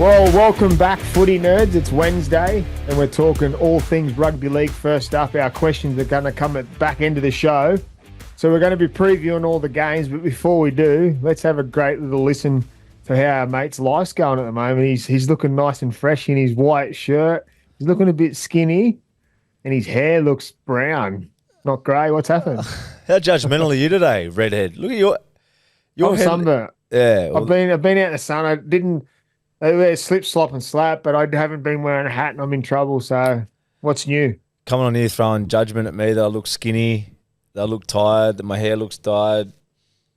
Well, welcome back, footy nerds. It's Wednesday, and we're talking all things rugby league. First up, our questions are going to come at the back end of the show. So we're going to be previewing all the games, but before we do, let's have a great little listen to how our mate's life's going at the moment. He's looking nice and fresh in his white shirt. He's looking a bit skinny, and his hair looks brown, not grey. What's happened? How judgmental are you today, redhead? Look at your head. Sunburnt. Yeah, I've been out in the sun. I didn't. They wear slip, slop, and slap, but I haven't been wearing a hat, and I'm in trouble. So, what's new? Coming on here throwing judgment at me that I look skinny, that I look tired, that my hair looks dyed.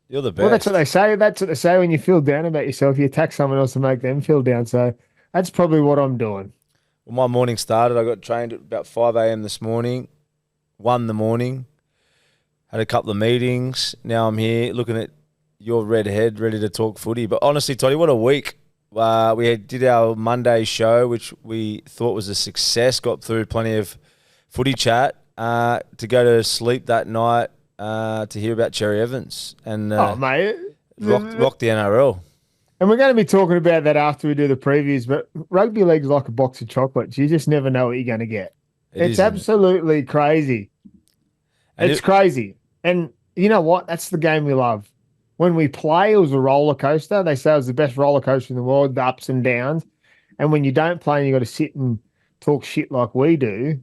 You're the best. Well, that's what they say. That's what they say when you feel down about yourself. You attack someone else to make them feel down. So, that's probably what I'm doing. Well, my morning started. I got trained at about 5 a.m. this morning, 1 in the morning, had a couple of meetings. Now I'm here looking at your redhead, ready to talk footy. But honestly, Toddy, what a week. Did our Monday show, which we thought was a success, got through plenty of footy chat, to go to sleep that night to hear about Cherry Evans and mate, rock the NRL. And we're going to be talking about that after we do the previews, but rugby league's like a box of chocolates. You just never know what you're going to get. It's absolutely crazy. It's crazy. And you know what? That's the game we love. When we play, it was a roller coaster. They say it was the best roller coaster in the world, the ups and downs. And when you don't play and you got to sit and talk shit like we do,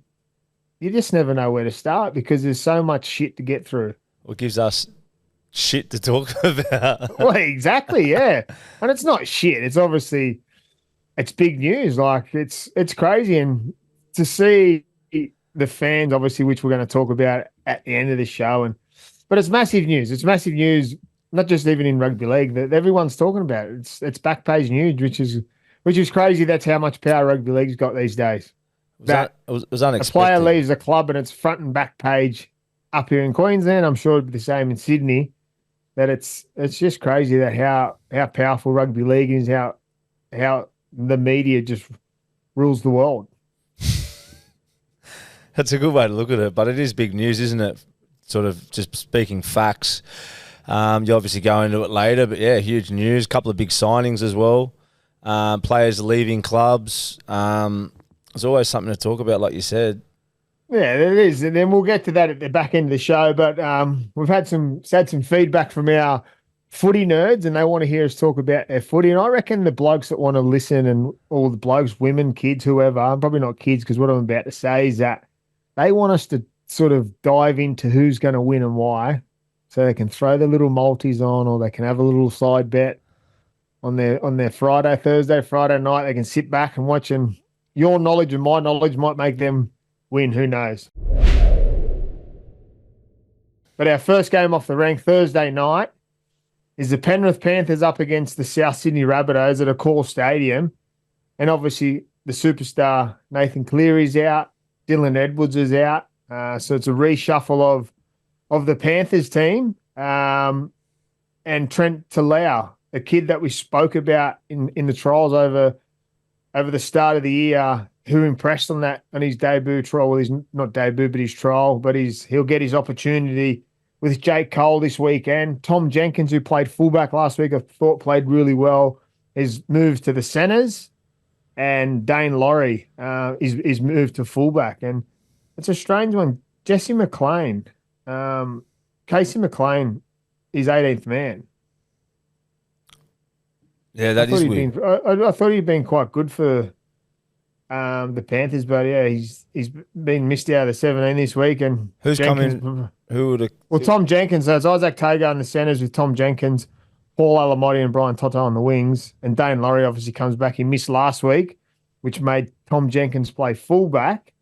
you just never know where to start because there's so much shit to get through. What gives us shit to talk about? Well, exactly, yeah. And it's not shit. It's obviously, it's big news. Like, it's crazy. And to see the fans, obviously, which we're going to talk about at the end of the show. But it's massive news. It's massive news. Not just even in rugby league, that everyone's talking about it. It's back page news, which is crazy. That's how much power rugby league's got these days. It was unexpected. A player leaves a club and it's front and back page up here in Queensland. I'm sure it'd be the same in Sydney. That it's just crazy that how powerful rugby league is, how the media just rules the world. That's a good way to look at it, but it is big news, isn't it? Sort of just speaking facts. You obviously go into it later, but yeah, huge news. Couple of big signings as well. Players leaving clubs. There's always something to talk about, like you said. Yeah, there is, and then we'll get to that at the back end of the show. But we've had some feedback from our footy nerds, and they want to hear us talk about their footy. And I reckon the blokes that want to listen, and all the blokes, women, kids, whoever, probably not kids, because what I'm about to say is that they want us to sort of dive into who's going to win and why. So they can throw their little multis on, or they can have a little side bet on their Thursday, Friday night. They can sit back and watch, and your knowledge and my knowledge might make them win. Who knows? But our first game off the rank Thursday night is the Penrith Panthers up against the South Sydney Rabbitohs at a core stadium. And obviously the superstar Nathan Cleary's out. Dylan Edwards is out. So it's a reshuffle of the Panthers team, and Trent Talau, a kid that we spoke about in the trials over the start of the year, who impressed on his debut trial. Well, he's not debut, but his trial. But he'll get his opportunity with Jake Cole this weekend. Tom Jenkins, who played fullback last week, I thought played really well, is moved to the centres, and Dane Laurie is moved to fullback. And it's a strange one. Jesse McLean. Casey McLean is 18th man. Yeah, that is weird. I thought he'd been quite good for the Panthers, but yeah, he's been missed out of the 17 this week. And who's coming? Who would? Well, Tom Jenkins. So it's Isaac Tagar in the centres with Tom Jenkins, Paul Alamotti and Brian Toto on the wings, and Dane Laurie obviously comes back. He missed last week, which made Tom Jenkins play fullback.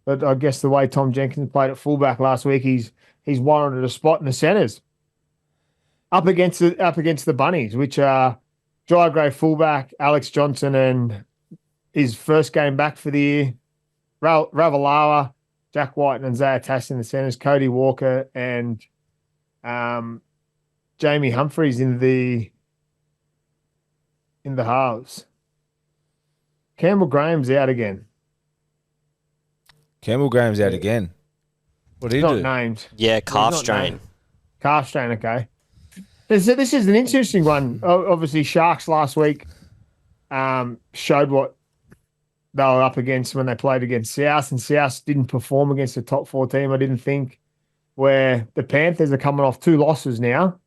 But I guess the way Tom Jenkins played at fullback last week, he's warranted a spot in the centres. Up against the Bunnies, which are Jai Gray fullback, Alex Johnson, and his first game back for the year, Ravalawa, Jack White, and Zaya Tass in the centres, Cody Walker and Jamie Humphreys in the halves. Campbell Graham's out again. Campbell Graham's out again. What did he do? Not named. Yeah, calf strain. Calf strain, okay. This is an interesting one. Obviously, Sharks last week showed what they were up against when they played against South, and South didn't perform against the top 4 team, I didn't think, where the Panthers are coming off 2 losses now,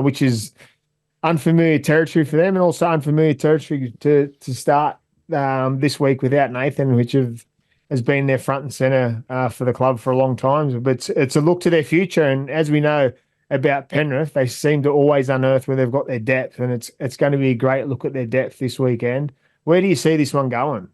which is unfamiliar territory for them and also unfamiliar territory to start this week without Nathan, which has been their front and centre for the club for a long time. But it's a look to their future, and as we know about Penrith, they seem to always unearth where they've got their depth, and it's going to be a great look at their depth this weekend. Where do you see this one going?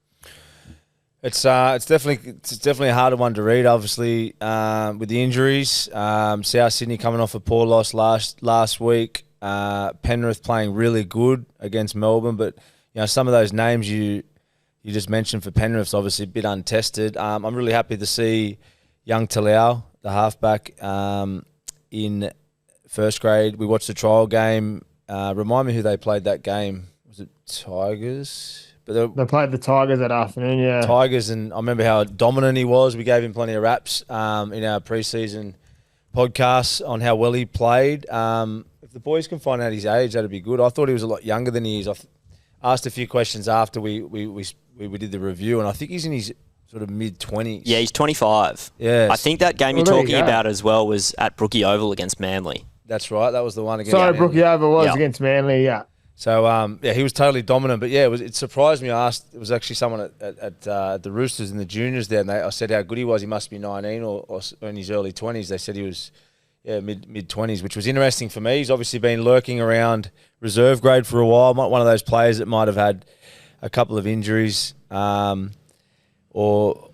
It's definitely a harder one to read. Obviously, with the injuries, South Sydney coming off a poor loss last week. Penrith playing really good against Melbourne, but some of those names you just mentioned for Penrith's obviously a bit untested. I'm really happy to see young Talau, the halfback, in first grade. We watched the trial game. Remind me who they played that game. Was it Tigers? But they played the Tigers that afternoon, yeah. Tigers, and I remember how dominant he was. We gave him plenty of raps in our preseason podcasts on how well he played. If the boys can find out his age, that'd be good. I thought he was a lot younger than he is. I asked a few questions after we did the review, and I think he's in his sort of mid-20s. Yeah, he's 25. Yeah. I think that game you're talking about as well was at Brookie Oval against Manly. That's right. That was the one against Manly. Manly. Brookie Oval was against Manly, yeah. So, he was totally dominant. But, yeah, it surprised me. I asked, it was actually someone at the Roosters in the juniors there, and I said how good he was. He must be 19 or in his early 20s. They said he was mid-20s, which was interesting for me. He's obviously been lurking around reserve grade for a while. One of those players that might have had a couple of injuries or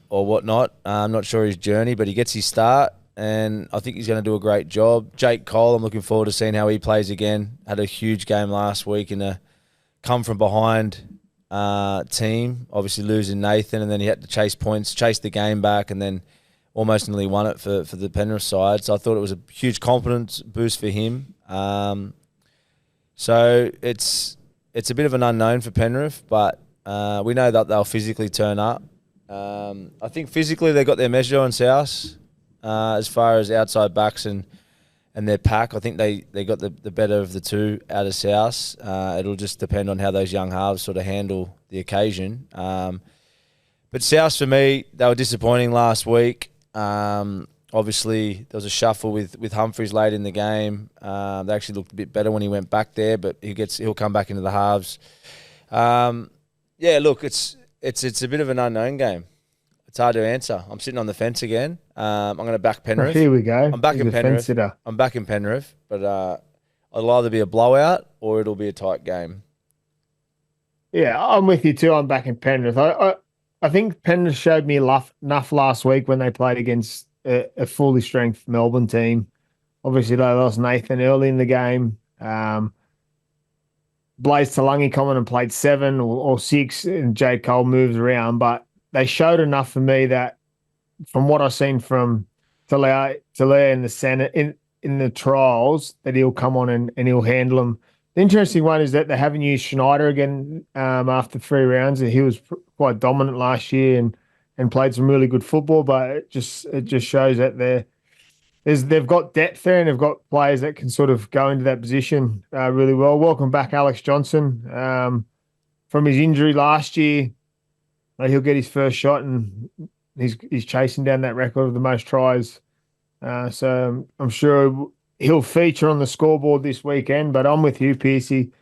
whatnot. I'm not sure his journey, but he gets his start, and I think he's going to do a great job. Jake Cole, I'm looking forward to seeing how he plays again. Had a huge game last week in a come-from-behind team, obviously losing Nathan, and then he had to chase points, chase the game back, and then almost nearly won it for the Penrith side. So I thought it was a huge confidence boost for him. So it's a bit of an unknown for Penrith, but we know that they'll physically turn up. I think physically they got their measure on South as far as outside backs and their pack. I think they got the better of the two out of South. It'll just depend on how those young halves sort of handle the occasion. But South, for me, they were disappointing last week. Obviously, there was a shuffle with Humphries late in the game. They actually looked a bit better when he went back there, but he'll come back into the halves. Look, it's a bit of an unknown game. It's hard to answer. I'm sitting on the fence again. I'm going to back Penrith. Here we go. I'm backing Penrith. I'm backing Penrith, but it'll either be a blowout or it'll be a tight game. Yeah, I'm with you too. I'm backing Penrith. I think Penrith showed me enough last week when they played against a fully strength Melbourne team. Obviously, they lost Nathan early in the game. Blaze Talangi come on and played 7 or 6, and Jake Cole moves around. But they showed enough for me that, from what I've seen from Talau in the Senate in the trials, that he'll come on and he'll handle them. The interesting one is that they haven't used Schneider again after 3 rounds. He was quite dominant last year and played some really good football, but it just shows that they've got depth there and they've got players that can sort of go into that position really well. Welcome back, Alex Johnson. From his injury last year, he'll get his first shot, and he's chasing down that record of the most tries. So I'm sure he'll feature on the scoreboard this weekend, but I'm with you, Piercy.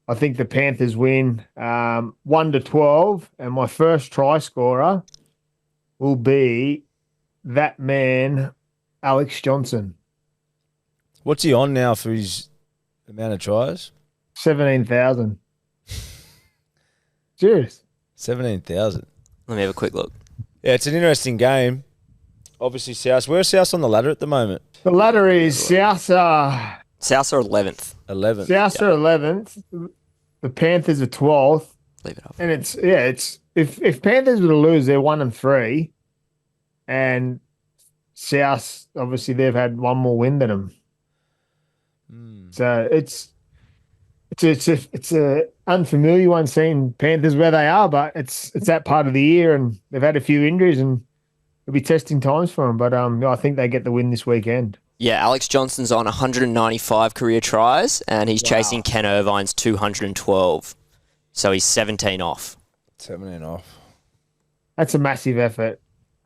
I think the Panthers win 1-12, and my first try scorer will be that man, Alex Johnson. What's he on now for his amount of tries? 17,000. Serious. 17,000. Let me have a quick look. Yeah, it's an interesting game. Obviously, South. Where's South on the ladder at the moment? The ladder is South. South are 11th. 11th. South are 11th. The Panthers are 12th. Leave it off. And it's if Panthers were to lose, they're 1-3, and South, obviously they've had one more win than them. So it's a unfamiliar one seeing Panthers where they are, but it's that part of the year, and they've had a few injuries, and it'll be testing times for them. But I think they get the win this weekend. Yeah, Alex Johnson's on 195 career tries, and he's chasing Ken Irvine's 212. So he's 17 off. 17 off. That's a massive effort.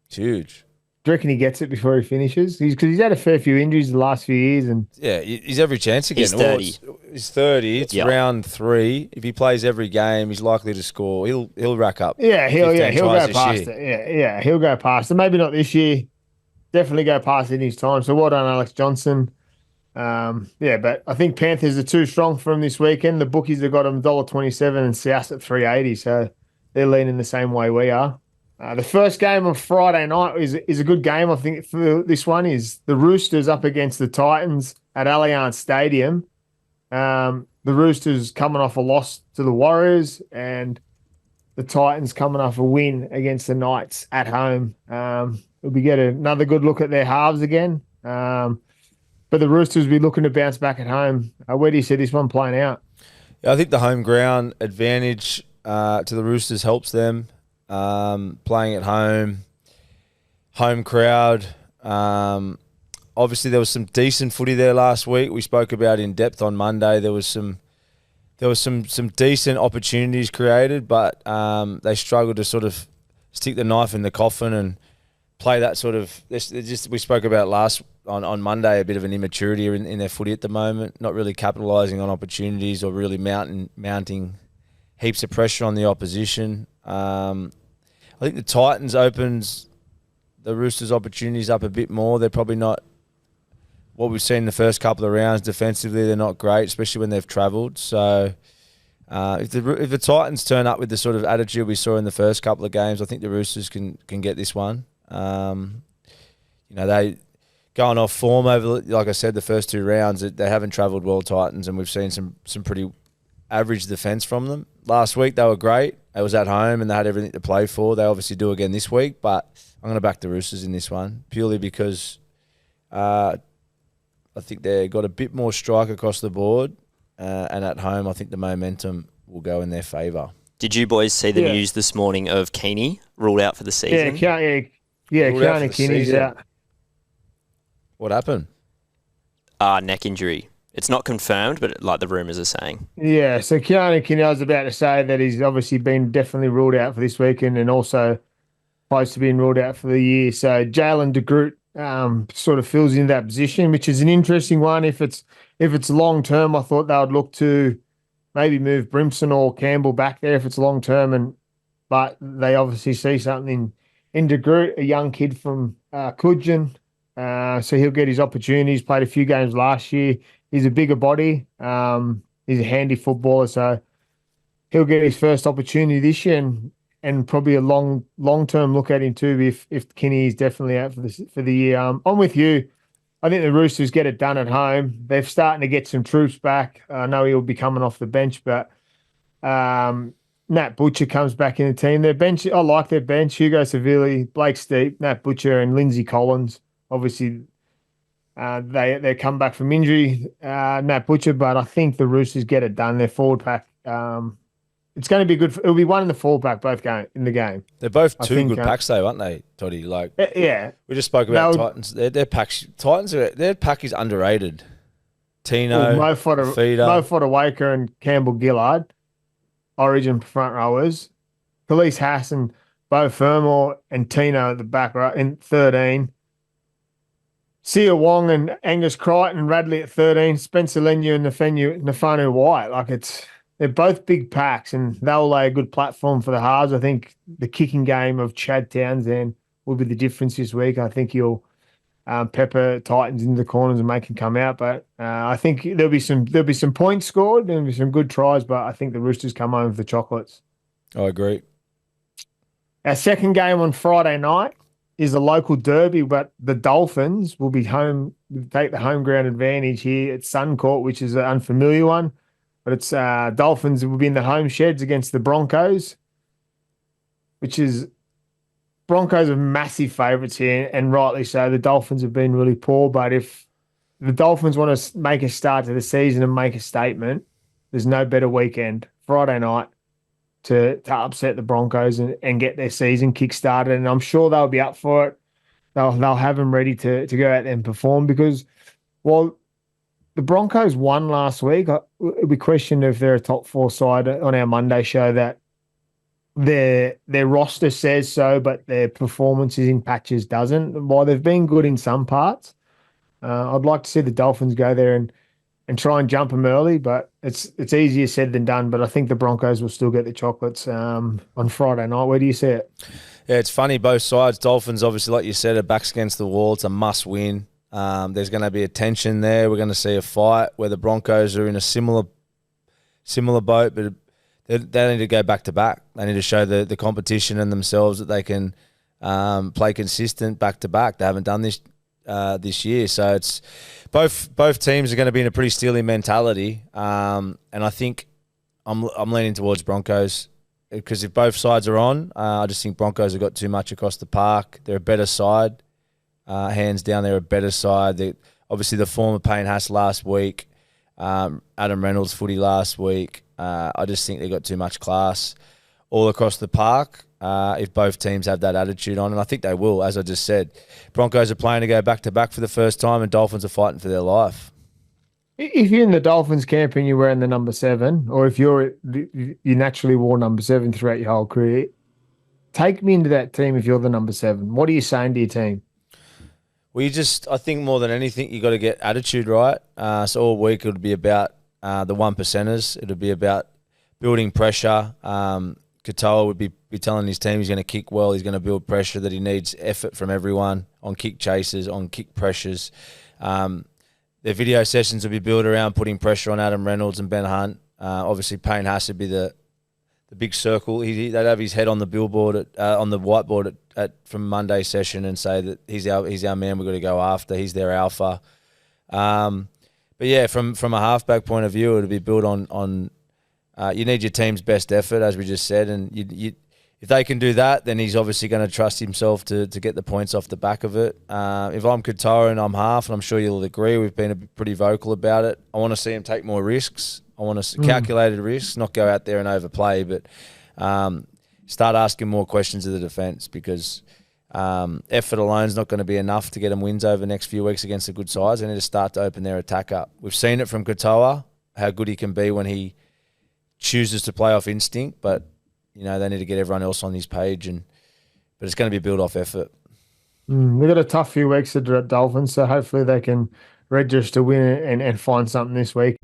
It's huge. Do you reckon he gets it before he finishes? Because he's had a fair few injuries the last few years, and Yeah, he's every chance again. He's 30. He's 30. It's Yep. round 3. If he plays every game, he's likely to score. He'll rack up. he'll 15 go tries this past year. it. Yeah, he'll go past it. Maybe not this year. Definitely go past it in his time. So well done, Alex Johnson. But I think Panthers are too strong for him this weekend. The bookies have got him $1.27 and South at $3.80, so they're leaning the same way we are. The first game on Friday night is a good game, I think, for this one. Is the Roosters up against the Titans at Allianz Stadium. The Roosters coming off a loss to the Warriors, and the Titans coming off a win against the Knights at home. We get another good look at their halves again. But the Roosters will be looking to bounce back at home. Where do you see this one playing out? Yeah, I think the home ground advantage to the Roosters helps them. Playing at home crowd. Obviously, there was some decent footy there last week. We spoke about in depth on Monday. There was some decent opportunities created, but they struggled to sort of stick the knife in the coffin and play that sort of. We spoke about on Monday a bit of an immaturity in their footy at the moment, not really capitalising on opportunities or really mounting heaps of pressure on the opposition. I think the Titans opens the Roosters' opportunities up a bit more. They're probably not what we've seen in the first couple of rounds defensively. They're not great, especially when they've travelled. So if the Titans turn up with the sort of attitude we saw in the first couple of games, I think the Roosters can get this one. They going off form over, like I said, the first 2 rounds. They haven't travelled well, Titans, and we've seen some pretty average defence from them. Last week they were great. It was at home and they had everything to play for. They obviously do again this week, but I'm going to back the Roosters in this one purely because I think they've got a bit more strike across the board, and at home I think the momentum will go in their favour. Did you boys see the news this morning of Keeney ruled out for the season? Keane Keeney's out. What happened? Neck injury. It's not confirmed, but like the rumours are saying. Yeah, so Keane Keeney, I was about to say that he's obviously been definitely ruled out for this weekend and also close to being ruled out for the year. So Jalen de Groot sort of fills in that position, which is an interesting one. If it's long term, I thought they would look to maybe move Brimson or Campbell back there if it's long term, but they obviously see something in de Groot, a young kid from Coogin. So he'll get his opportunities. Played a few games last year. He's a bigger body. He's a handy footballer, so he'll get his first opportunity this year, and probably a long term look at him too. If Kinney is definitely out for the year. I'm with you. I think the Roosters get it done at home. They're starting to get some troops back. I know he'll be coming off the bench, but Nat Butcher comes back in the team. Their bench, I like their bench. Hugo Savilli, Blake Steep, Nat Butcher, and Lindsay Collins. Obviously, they come back from injury, Nat Butcher, but I think the Roosters get it done. Their forward pack, it's going to be good. It'll be one in the forward pack in the game. They're both two good packs, though, aren't they, Toddy? Yeah. We just spoke about Titans. Their pack is underrated. Tino, Mo Fodawaker and Campbell Gillard, Origin front rowers. Khalees Hassan, Bo Fermor, and Tino at the back right in 13. Sia Wong and Angus Crichton, Radley at 13, Spencer Leniu and Nafanu White. They're both big packs, and they'll lay a good platform for the halves. I think the kicking game of Chad Townsend will be the difference this week. I think he'll pepper Titans into the corners and make them come out. But I think there'll be some points scored. There'll be some good tries, but I think the Roosters come home with the chocolates. I agree. Our second game on Friday night is a local derby, but the Dolphins will be home, take the home ground advantage here at Suncorp, which is an unfamiliar one. But it's Dolphins will be in the home sheds against the Broncos, Broncos are massive favourites here, and rightly so. The Dolphins have been really poor, but if the Dolphins want to make a start to the season and make a statement, there's no better weekend, Friday night, to upset the Broncos and get their season kick-started. And I'm sure they'll be up for it. They'll have them ready to go out there and perform, because while the Broncos won last week. We questioned if they're a top 4 side on our Monday show that their roster says so, but their performances in patches doesn't. While they've been good in some parts, I'd like to see the Dolphins go there and try and jump them early, but it's easier said than done. But I think the Broncos will still get the chocolates on Friday night. Where do you see it? Yeah, it's funny, both sides. Dolphins, obviously, like you said, are backs against the wall. It's a must-win. There's going to be a tension there. We're going to see a fight where the Broncos are in a similar boat, but they need to go back-to-back. They need to show the competition and themselves that they can play consistent back-to-back. They haven't done this year. So it's both teams are going to be in a pretty steely mentality. And I think I'm leaning towards Broncos. Because if both sides are on, I just think Broncos have got too much across the park. They're a better side. Hands down, they're a better side. Obviously, the form of Payne Haas last week, Adam Reynolds' footy last week. I just think they've got too much class all across the park if both teams have that attitude on. And I think they will, as I just said. Broncos are playing to go back-to-back for the first time, and Dolphins are fighting for their life. If you're in the Dolphins camp and you're wearing the number 7, or if you naturally wore number 7 throughout your whole career, take me into that team if you're the number 7. What are you saying to your team? Well, I think more than anything, you got to get attitude right. So all week it would be about the 1%ers. It would be about building pressure. Katoa would be telling his team he's going to kick well. He's going to build pressure, that he needs effort from everyone on kick chases, on kick pressures. Their video sessions will be built around putting pressure on Adam Reynolds and Ben Hunt. Obviously, Payne Haas would be the big circle. They'd have his head on the billboard on the whiteboard from Monday's session and say that he's our man. We've got to go after. He's their alpha. But yeah, from a halfback point of view, it'll be built on you need your team's best effort, as we just said, and if they can do that, then he's obviously going to trust himself to get the points off the back of it. If I'm Katoa and I'm half, and I'm sure you'll agree, we've been pretty vocal about it. I want to see him take more risks. I want to calculated risks, not go out there and overplay, but start asking more questions of the defence, because effort alone is not going to be enough to get them wins over the next few weeks against the good sides. They need to start to open their attack up. We've seen it from Katoa, how good he can be when he chooses to play off instinct, but they need to get everyone else on his page, but it's going to be built off effort. They've got a tough few weeks at the Dolphins, so hopefully they can register, win, and find something this week.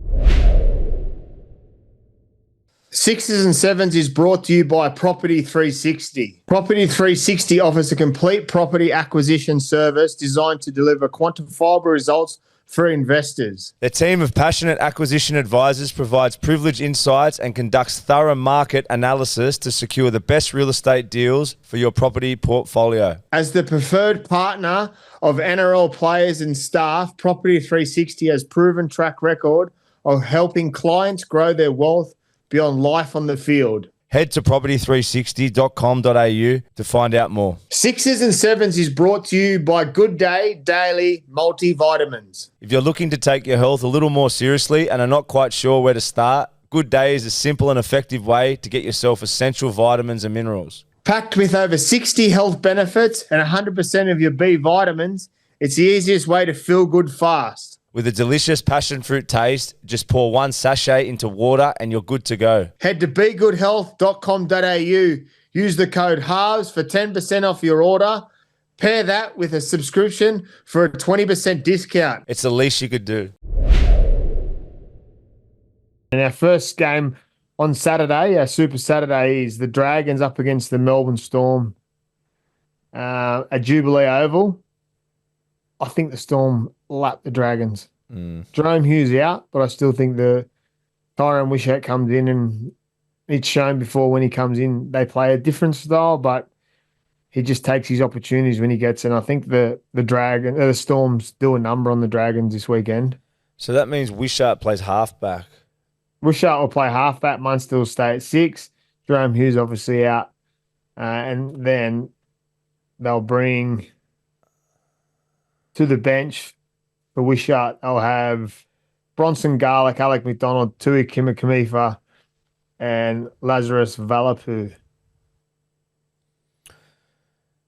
Sixes and Sevens is brought to you by Property 360. Property 360 offers a complete property acquisition service designed to deliver quantifiable results for investors. Their team of passionate acquisition advisors provides privileged insights and conducts thorough market analysis to secure the best real estate deals for your property portfolio. As the preferred partner of NRL players and staff, Property 360 has proven track record of helping clients grow their wealth beyond life on the field. Head to property360.com.au to find out more. Sixes and Sevens is brought to you by Good Day Daily Multivitamins. If you're looking to take your health a little more seriously and are not quite sure where to start, Good Day is a simple and effective way to get yourself essential vitamins and minerals. Packed with over 60 health benefits and 100% of your B vitamins, it's the easiest way to feel good fast. With a delicious passion fruit taste, just pour 1 sachet into water and you're good to go. Head to begoodhealth.com.au. Use the code HALVES for 10% off your order. Pair that with a subscription for a 20% discount. It's the least you could do. And our first game on Saturday, our Super Saturday, is the Dragons up against the Melbourne Storm at Jubilee Oval. I think the Storm lap the Dragons. Jerome Hughes out, but I still think the Tyrone Wishart comes in, and it's shown before when he comes in, they play a different style, but he just takes his opportunities when he gets in. I think the Storms do a number on the Dragons this weekend. So that means Wishart plays halfback. Wishart will play halfback. Munster will stay at 6. Jerome Hughes obviously out. And then they'll bring to the bench for Wishart, they'll have Bronson Garlick, Alec McDonald, Tui Kimikamifa, and Lazarus Valapu.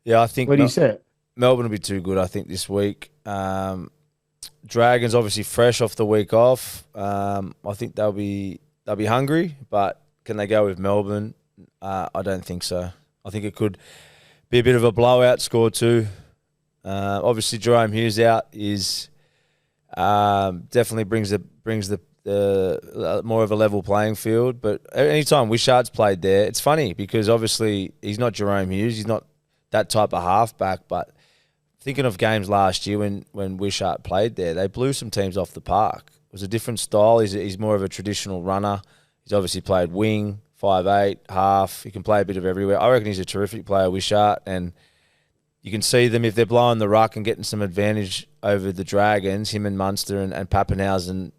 Yeah, I think. What do you say? Melbourne will be too good, I think, this week. Dragons obviously fresh off the week off. I think they'll be hungry, but can they go with Melbourne? I don't think so. I think it could be a bit of a blowout score too. Obviously, Jerome Hughes out is definitely brings the more of a level playing field. But anytime Wishart's played there, it's funny because obviously he's not Jerome Hughes. He's not that type of halfback. But thinking of games last year when Wishart played there, they blew some teams off the park. It was a different style. He's more of a traditional runner. He's obviously played wing, 5'8", half. He can play a bit of everywhere. I reckon he's a terrific player, Wishart, and you can see them if they're blowing the ruck and getting some advantage over the Dragons, him and Munster and Pappenhausen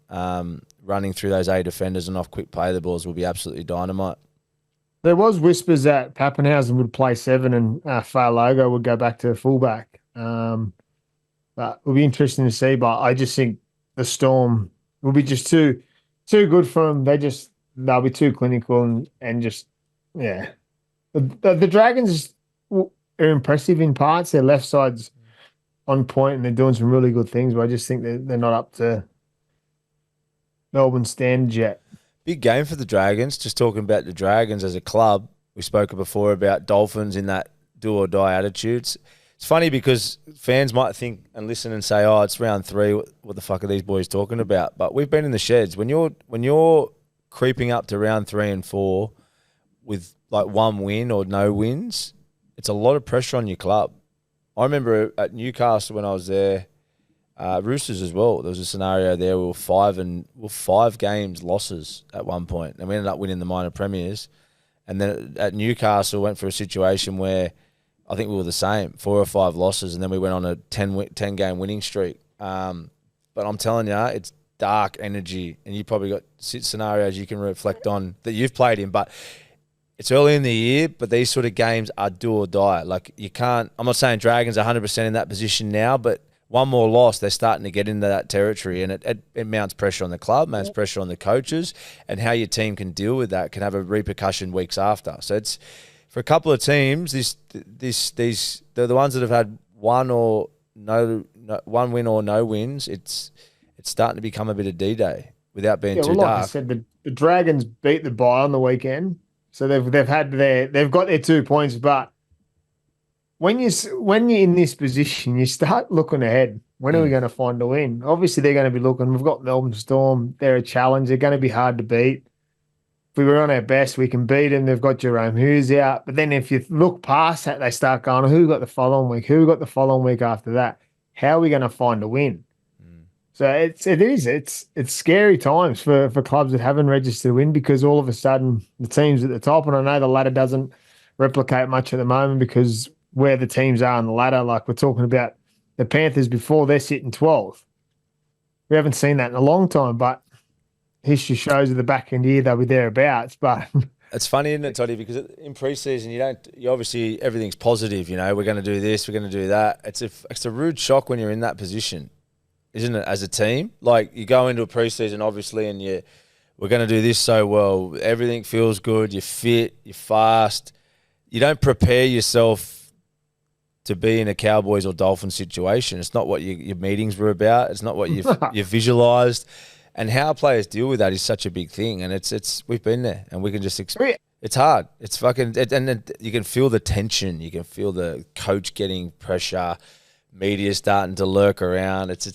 running through those A defenders and off quick play the balls will be absolutely dynamite. There was whispers that Pappenhausen would play 7 and Fa'alogo would go back to fullback. But it'll be interesting to see. But I just think the Storm will be just too good for them. They'll be too clinical and just, yeah. The Dragons are impressive in parts. Their left side's on point and they're doing some really good things, but I just think they're not up to Melbourne standards yet. Big game for the Dragons. Just talking about the Dragons as a club, we spoke before about Dolphins in that do or die attitudes. It's funny because fans might think and listen and say, "Oh, it's round 3. What the fuck are these boys talking about?" But we've been in the sheds. When you're creeping up to round 3 and 4 with like 1 win or no wins, it's a lot of pressure on your club. I remember at Newcastle when I was there, Roosters as well. There was a scenario there we were 5 games losses at one point, and we ended up winning the minor premiers. And then at Newcastle, went for a situation where I think we were the same, 4 or 5 losses, and then we went on a 10-game winning streak. But I'm telling you, it's dark energy, and you probably got scenarios you can reflect on that you've played in. But it's early in the year, but these sort of games are do or die. Like you can't. I'm not saying Dragons are 100% in that position now, but one more loss, they're starting to get into that territory, and it mounts pressure on the club, mounts pressure on the coaches, and how your team can deal with that can have a repercussion weeks after. So it's for a couple of teams. They're the ones that have had one win or no wins. It's starting to become a bit of D-Day without being too dark. Like I said, the Dragons beat the Buy on the weekend, so they've got their 2 points. But when you're in this position, you start looking ahead. When are we going to find a win? Obviously, they're going to be looking. We've got Melbourne Storm. They're a challenge. They're going to be hard to beat. If we were on our best, we can beat them. They've got Jerome Hughes out. But then if you look past that, they start going, who got the following week? Who got the following week after that? How are we going to find a win? So it's scary times for clubs that haven't registered a win, because all of a sudden the teams at the top, and I know the ladder doesn't replicate much at the moment because where the teams are on the ladder, like we're talking about the Panthers before, they're sitting 12th. We haven't seen that in a long time, but history shows at the back end here they'll be thereabouts. But it's funny, isn't it, Toddy? Because in pre-season, you obviously everything's positive. You know, we're going to do this, we're going to do that. It's a rude shock when you're in that position, isn't it? As a team, like you go into a pre-season, obviously, and we're going to do this so well. Everything feels good. You're fit. You're fast. You don't prepare yourself to be in a Cowboys or Dolphins situation. It's not what your meetings were about. It's not what you've visualized. And how players deal with that is such a big thing. And we've been there, and we can just it's hard. It's fucking and you can feel the tension. You can feel the coach getting pressure. Media starting to lurk around. It's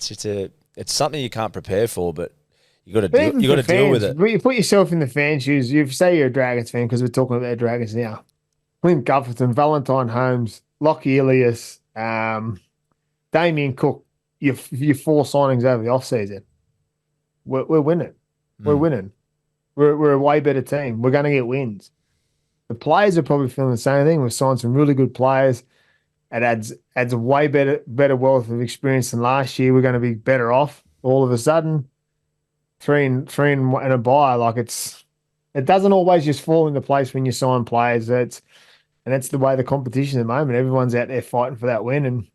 something you can't prepare for, but you got to deal with it. You put yourself in the fan shoes. You say you're a Dragons fan because we're talking about the Dragons now. Clint Gufferton, Valentine Holmes, Lockie Ilias, Damien Cook, your 4 signings over the off-season. We're winning. We're winning. We're a way better team. We're going to get wins. The players are probably feeling the same thing. We've signed some really good players. It adds a way better wealth of experience than last year. We're going to be better off all of a sudden. 3 and a bye. Like it doesn't always just fall into place when you sign players. That's the way the competition at the moment. Everyone's out there fighting for that win. And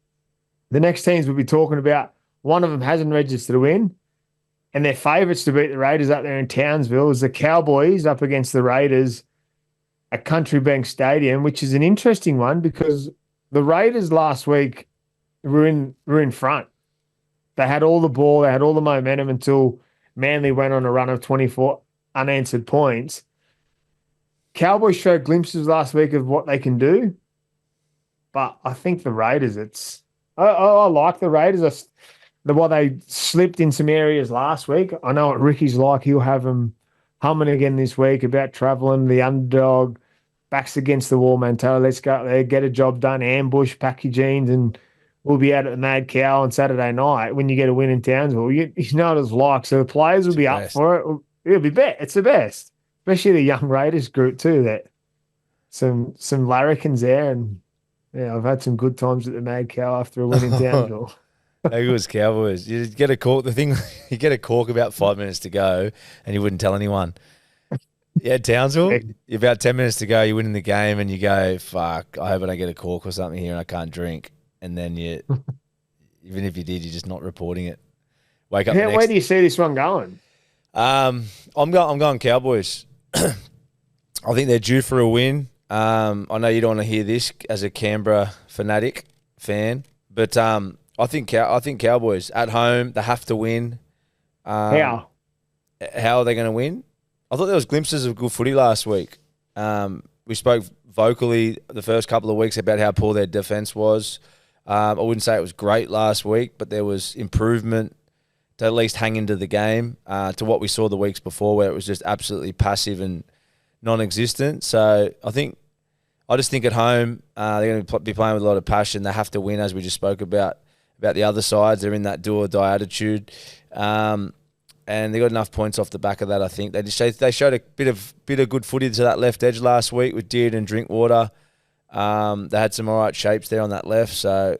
the next teams we'll be talking about, one of them hasn't registered a win, and they're favourites to beat the Raiders up there in Townsville. Is the Cowboys up against the Raiders at Country Bank Stadium, which is an interesting one because the Raiders last week were in front. They had all the ball, they had all the momentum until Manly went on a run of 24 unanswered points. Cowboys showed glimpses last week of what they can do, but I think the Raiders, I like the Raiders. What they slipped in some areas last week. I know what Ricky's like. He'll have them humming again this week about travelling, the underdog, backs against the wall mentality. Let's go out there, get a job done, ambush, pack your jeans, and we'll be out at the Mad Cow on Saturday night when you get a win in Townsville. You know what it's like. So the players will be up for it. It'll be bet. It's the best, especially the young Raiders group too. That some larrikins there, and yeah, I've had some good times at the Mad Cow after a win in Townsville. How good was Cowboys? You get a cork. The thing, you get a cork about 5 minutes to go, and you wouldn't tell anyone. Yeah, Townsville. About 10 minutes to go, you win in the game, and you go, "Fuck! I hope I don't get a cork or something here, and I can't drink." And then you, even if you did, you're just not reporting it. Wake up. Where do you see this one going? I'm going Cowboys. I think they're due for a win. I know you don't want to hear this as a Canberra fanatic fan, but I think Cowboys at home, they have to win. How are they going to win? I thought there was glimpses of good footy last week. We spoke vocally the first couple of weeks about how poor their defence was. I wouldn't say it was great last week, but there was improvement to at least hang into the game to what we saw the weeks before, where it was just absolutely passive and non-existent. So I just think at home they're going to be playing with a lot of passion. They have to win, as we just spoke about the other sides. They're in that do or die attitude, and they got enough points off the back of that. I think they showed a bit of good footy to that left edge last week with Deard and Drinkwater. They had some all right shapes there on that left. So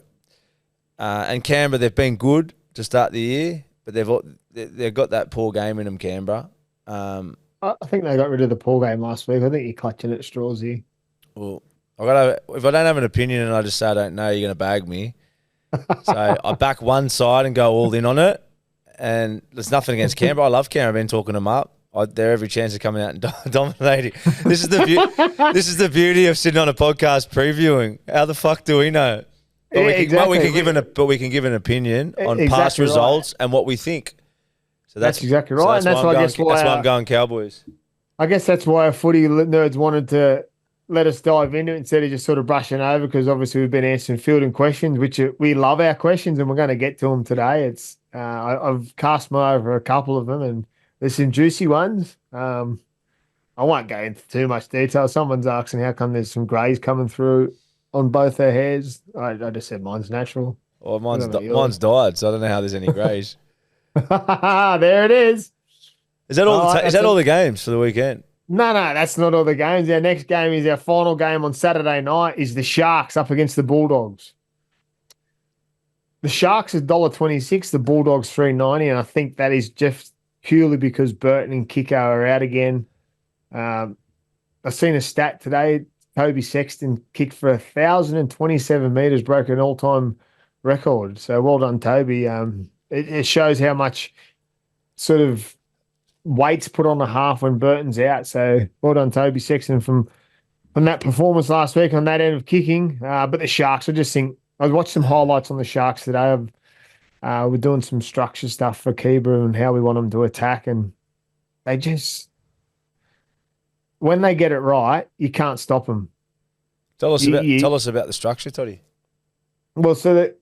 and Canberra, they've been good to start the year, but they've got that poor game in them. Canberra. I think they got rid of the poor game last week. I think you're clutching at straws here. Well, if I don't have an opinion and I just say I don't know, you're going to bag me. So I back one side and go all in on it. And there's nothing against Canberra. I love Canberra. I've been talking them up. They're every chance of coming out and dominating. This is the beauty of sitting on a podcast previewing. How the fuck do we know? But we can give an opinion on past results and what we think. So that's exactly right. And that's why I'm going Cowboys. I guess that's why footy nerds wanted to let us dive into it instead of just sort of brushing over, because obviously we've been answering fielding questions, which we love our questions, and we're going to get to them today. I've cast my eye over a couple of them, and there's some juicy ones. I won't go into too much detail. Someone's asking how come there's some greys coming through on both their hairs. I just said mine's natural. Well, mine's died, so I don't know how there's any greys. There it is. Is that all the games for the weekend? No, that's not all the games. Our next game is our final game on Saturday night is the Sharks up against the Bulldogs. The Sharks is $1.26, the Bulldogs $3.90, and I think that is just purely because Burton and Kiko are out again. I've seen a stat today. Toby Sexton kicked for 1,027 metres, broke an all-time record. So well done, Toby. It shows how much sort of weight's put on the half when Burton's out. So well done, Toby Sexton, from that performance last week on that end of kicking. But the Sharks, I watched some highlights on the Sharks today. We're doing some structure stuff for Keeber and how we want them to attack, and they just, when they get it right, you can't stop them. Tell us about the structure, Toddy. Well, so that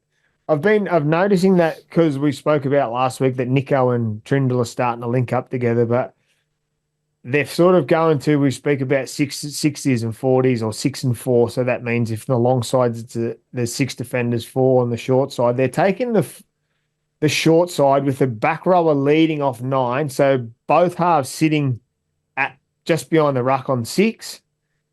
I've noticing that because we spoke about last week that Nico and Trindle are starting to link up together, but they're sort of going to, we speak about 60s and 40s or 6 and 4. So that means if on the long side there's 6 defenders, 4 on the short side, they're taking the short side with the back rower leading off 9. So both halves sitting at just behind the ruck on 6,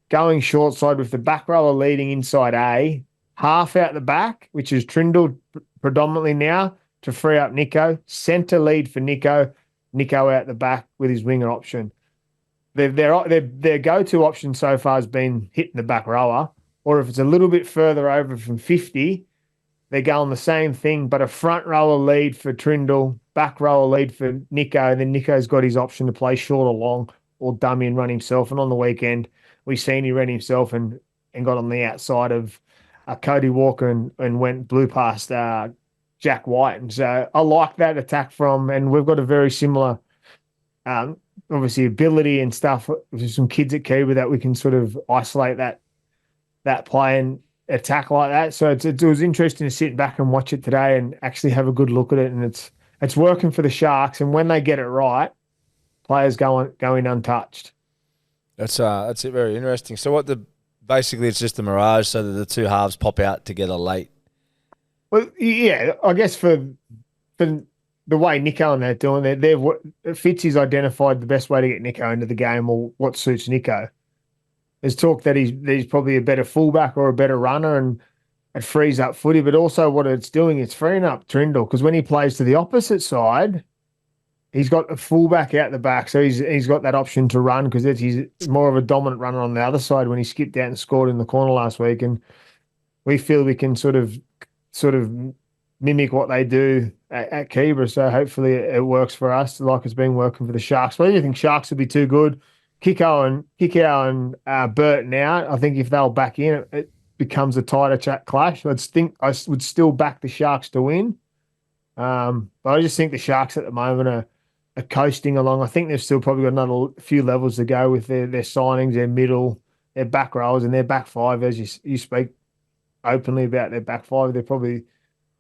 going short side with the back rower leading inside A, half out the back, which is Trindle predominantly now to free up Nico. Centre lead for Nico out the back with his winger option. Their go-to option so far has been hitting the back rower, or if it's a little bit further over from 50, they're going the same thing, but a front rower lead for Trindle, back rower lead for Nico, and then Nico's got his option to play short or long or dummy and run himself. And on the weekend, we seen he ran himself and got on the outside of Cody Walker and went blue past Jack White. And so I like that attack from, and we've got a very similar, obviously ability and stuff. There's some kids at Cuba that we can sort of isolate that play and attack like that. So it was interesting to sit back and watch it today and actually have a good look at it. And it's working for the Sharks. And when they get it right, players going untouched. That's it. Very interesting. So basically it's just a mirage, so that the two halves pop out together late. Well, yeah, I guess for the way Nico and they're doing it, Fitzy's identified the best way to get Nico into the game or what suits Nico. There's talk that he's probably a better fullback or a better runner, and it frees up Footy. But also what it's doing, it's freeing up Trindle, because when he plays to the opposite side, he's got a fullback out the back, so he's got that option to run, because he's more of a dominant runner on the other side when he skipped out and scored in the corner last week. And we feel we can sort of mimic what they do at Kibra. So hopefully it works for us, like it's been working for the Sharks. But I don't think Sharks will be too good. Kiko and Burton out. I think if they'll back in, it becomes a tighter clash. I would still back the Sharks to win. But I just think the Sharks at the moment are coasting along. I think they've still probably got another few levels to go with their signings, their middle, their back rows, and their back five. As you speak openly about their back five, they're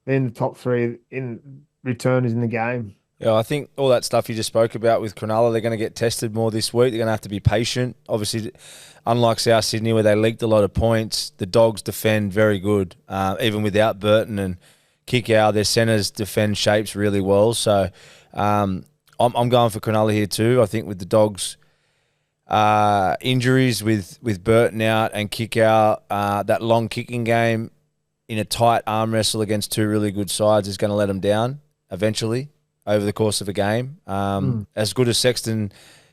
in the top three in returners in the game. Yeah, I think all that stuff you just spoke about with Cronulla, they're going to get tested more this week. They're going to have to be patient. Obviously, unlike South Sydney, where they leaked a lot of points, the Dogs defend very good, even without Burton and Kikau. Their centres defend shapes really well. So I'm going for Cronulla here too. I think with the Dogs' injuries with Burton out and Kikau, that long kicking game in a tight arm wrestle against two really good sides is going to let them down eventually over the course of a game. As good as Sexton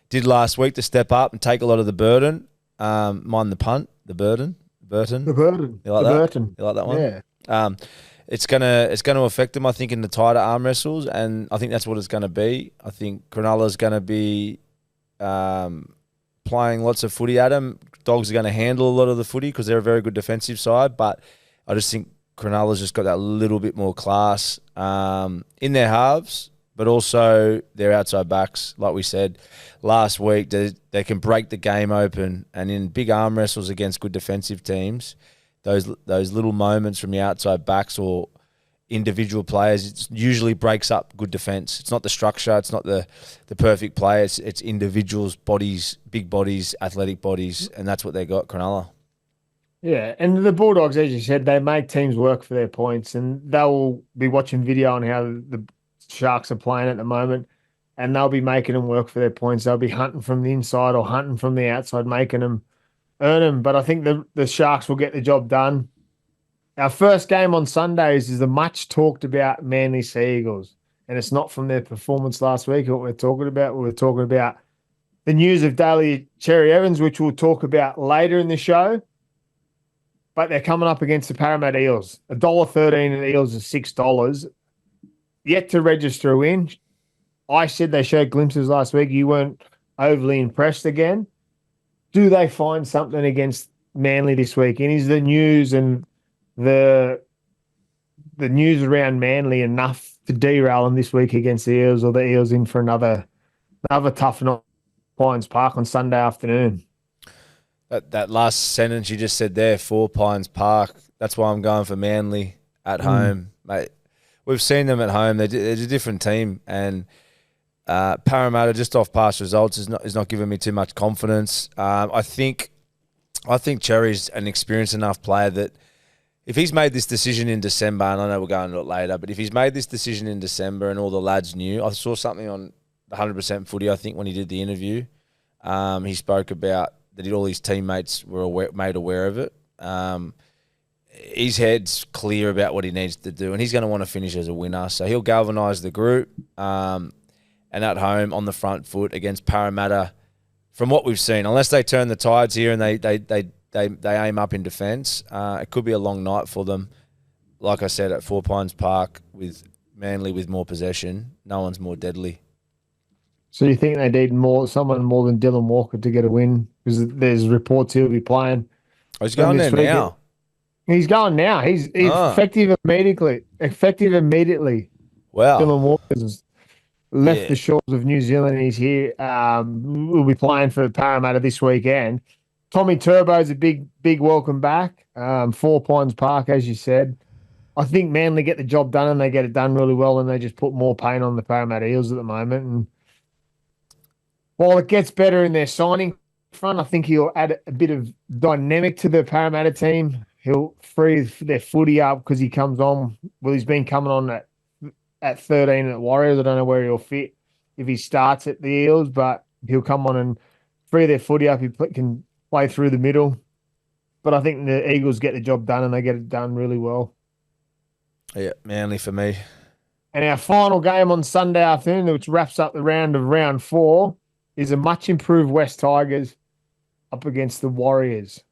did last week to step up and take a lot of the burden, mind the punt, the burden. You like that? Burton. You like that one? Yeah. It's gonna affect them, I think, in the tighter arm wrestles, and I think that's what it's going to be. I think Cronulla's going to be playing lots of footy at them. Dogs are going to handle a lot of the footy because they're a very good defensive side, but I just think Cronulla's just got that little bit more class in their halves, but also their outside backs. Like we said last week, they can break the game open, and in big arm wrestles against good defensive teams, those little moments from the outside backs or individual players, it usually breaks up good defence. It's not the structure, it's not the perfect play, it's individuals, bodies, big bodies, athletic bodies, and that's what they got, Cronulla. Yeah, and the Bulldogs, as you said, they make teams work for their points, and they'll be watching video on how the Sharks are playing at the moment, and they'll be making them work for their points. They'll be hunting from the inside or hunting from the outside, making them earn them. But I think the Sharks will get the job done. Our first game on Sundays is the much talked about Manly Sea Eagles, and it's not from their performance last week what we're talking about. We're talking about the news of Daly Cherry Evans, which we'll talk about later in the show. But they're coming up against the Parramatta Eels. $1.13 and the Eels is $6. Yet to register a win. I said they showed glimpses last week. You weren't overly impressed again. Do they find something against Manly this week? And is the news and the news around Manly enough to derail them this week against the Eels, or the Eels in for another tough night at Pines Park on Sunday afternoon? That last sentence you just said there, for Pines Park, that's why I'm going for Manly at home, mate. We've seen them at home. They're a different team, and Parramatta, just off past results, is not giving me too much confidence. I think Cherry's an experienced enough player that if he's made this decision in December, and I know we're going to it later, but if he's made this decision in December and all the lads knew, I saw something on 100% Footy, I think, when he did the interview. He spoke about that all his teammates were made aware of it. His head's clear about what he needs to do, and he's going to want to finish as a winner. So he'll galvanise the group, and at home on the front foot against Parramatta. From what we've seen, unless they turn the tides here and they aim up in defence, it could be a long night for them. Like I said, at Four Pines Park with Manly with more possession, no one's more deadly. So you think they need someone more than Dylan Walker to get a win? Because there's reports he'll be playing. Oh, he's going there now. He's going now. He's Ah, effective immediately. Effective immediately. wow. Dylan Walker's has left Yeah. the shores of New Zealand. He's here. We'll be playing for Parramatta this weekend. Tommy Turbo's a big welcome back. Four Pines Park, as you said. I think Manly get the job done and they get it done really well, and they just put more pain on the Parramatta Eels at the moment. And while it gets better in their signing front, I think he'll add a bit of dynamic to the Parramatta team. He'll free their footy up because he comes on. Well, he's been coming on at 13 at Warriors. I don't know where he'll fit if he starts at the Eels, but he'll come on and free their footy up. He can play through the middle. But I think the Eagles get the job done and they get it done really well. Yeah, Manly for me. And our final game on Sunday afternoon, which wraps up the round of round 4, is a much improved West Tigers up against the Warriors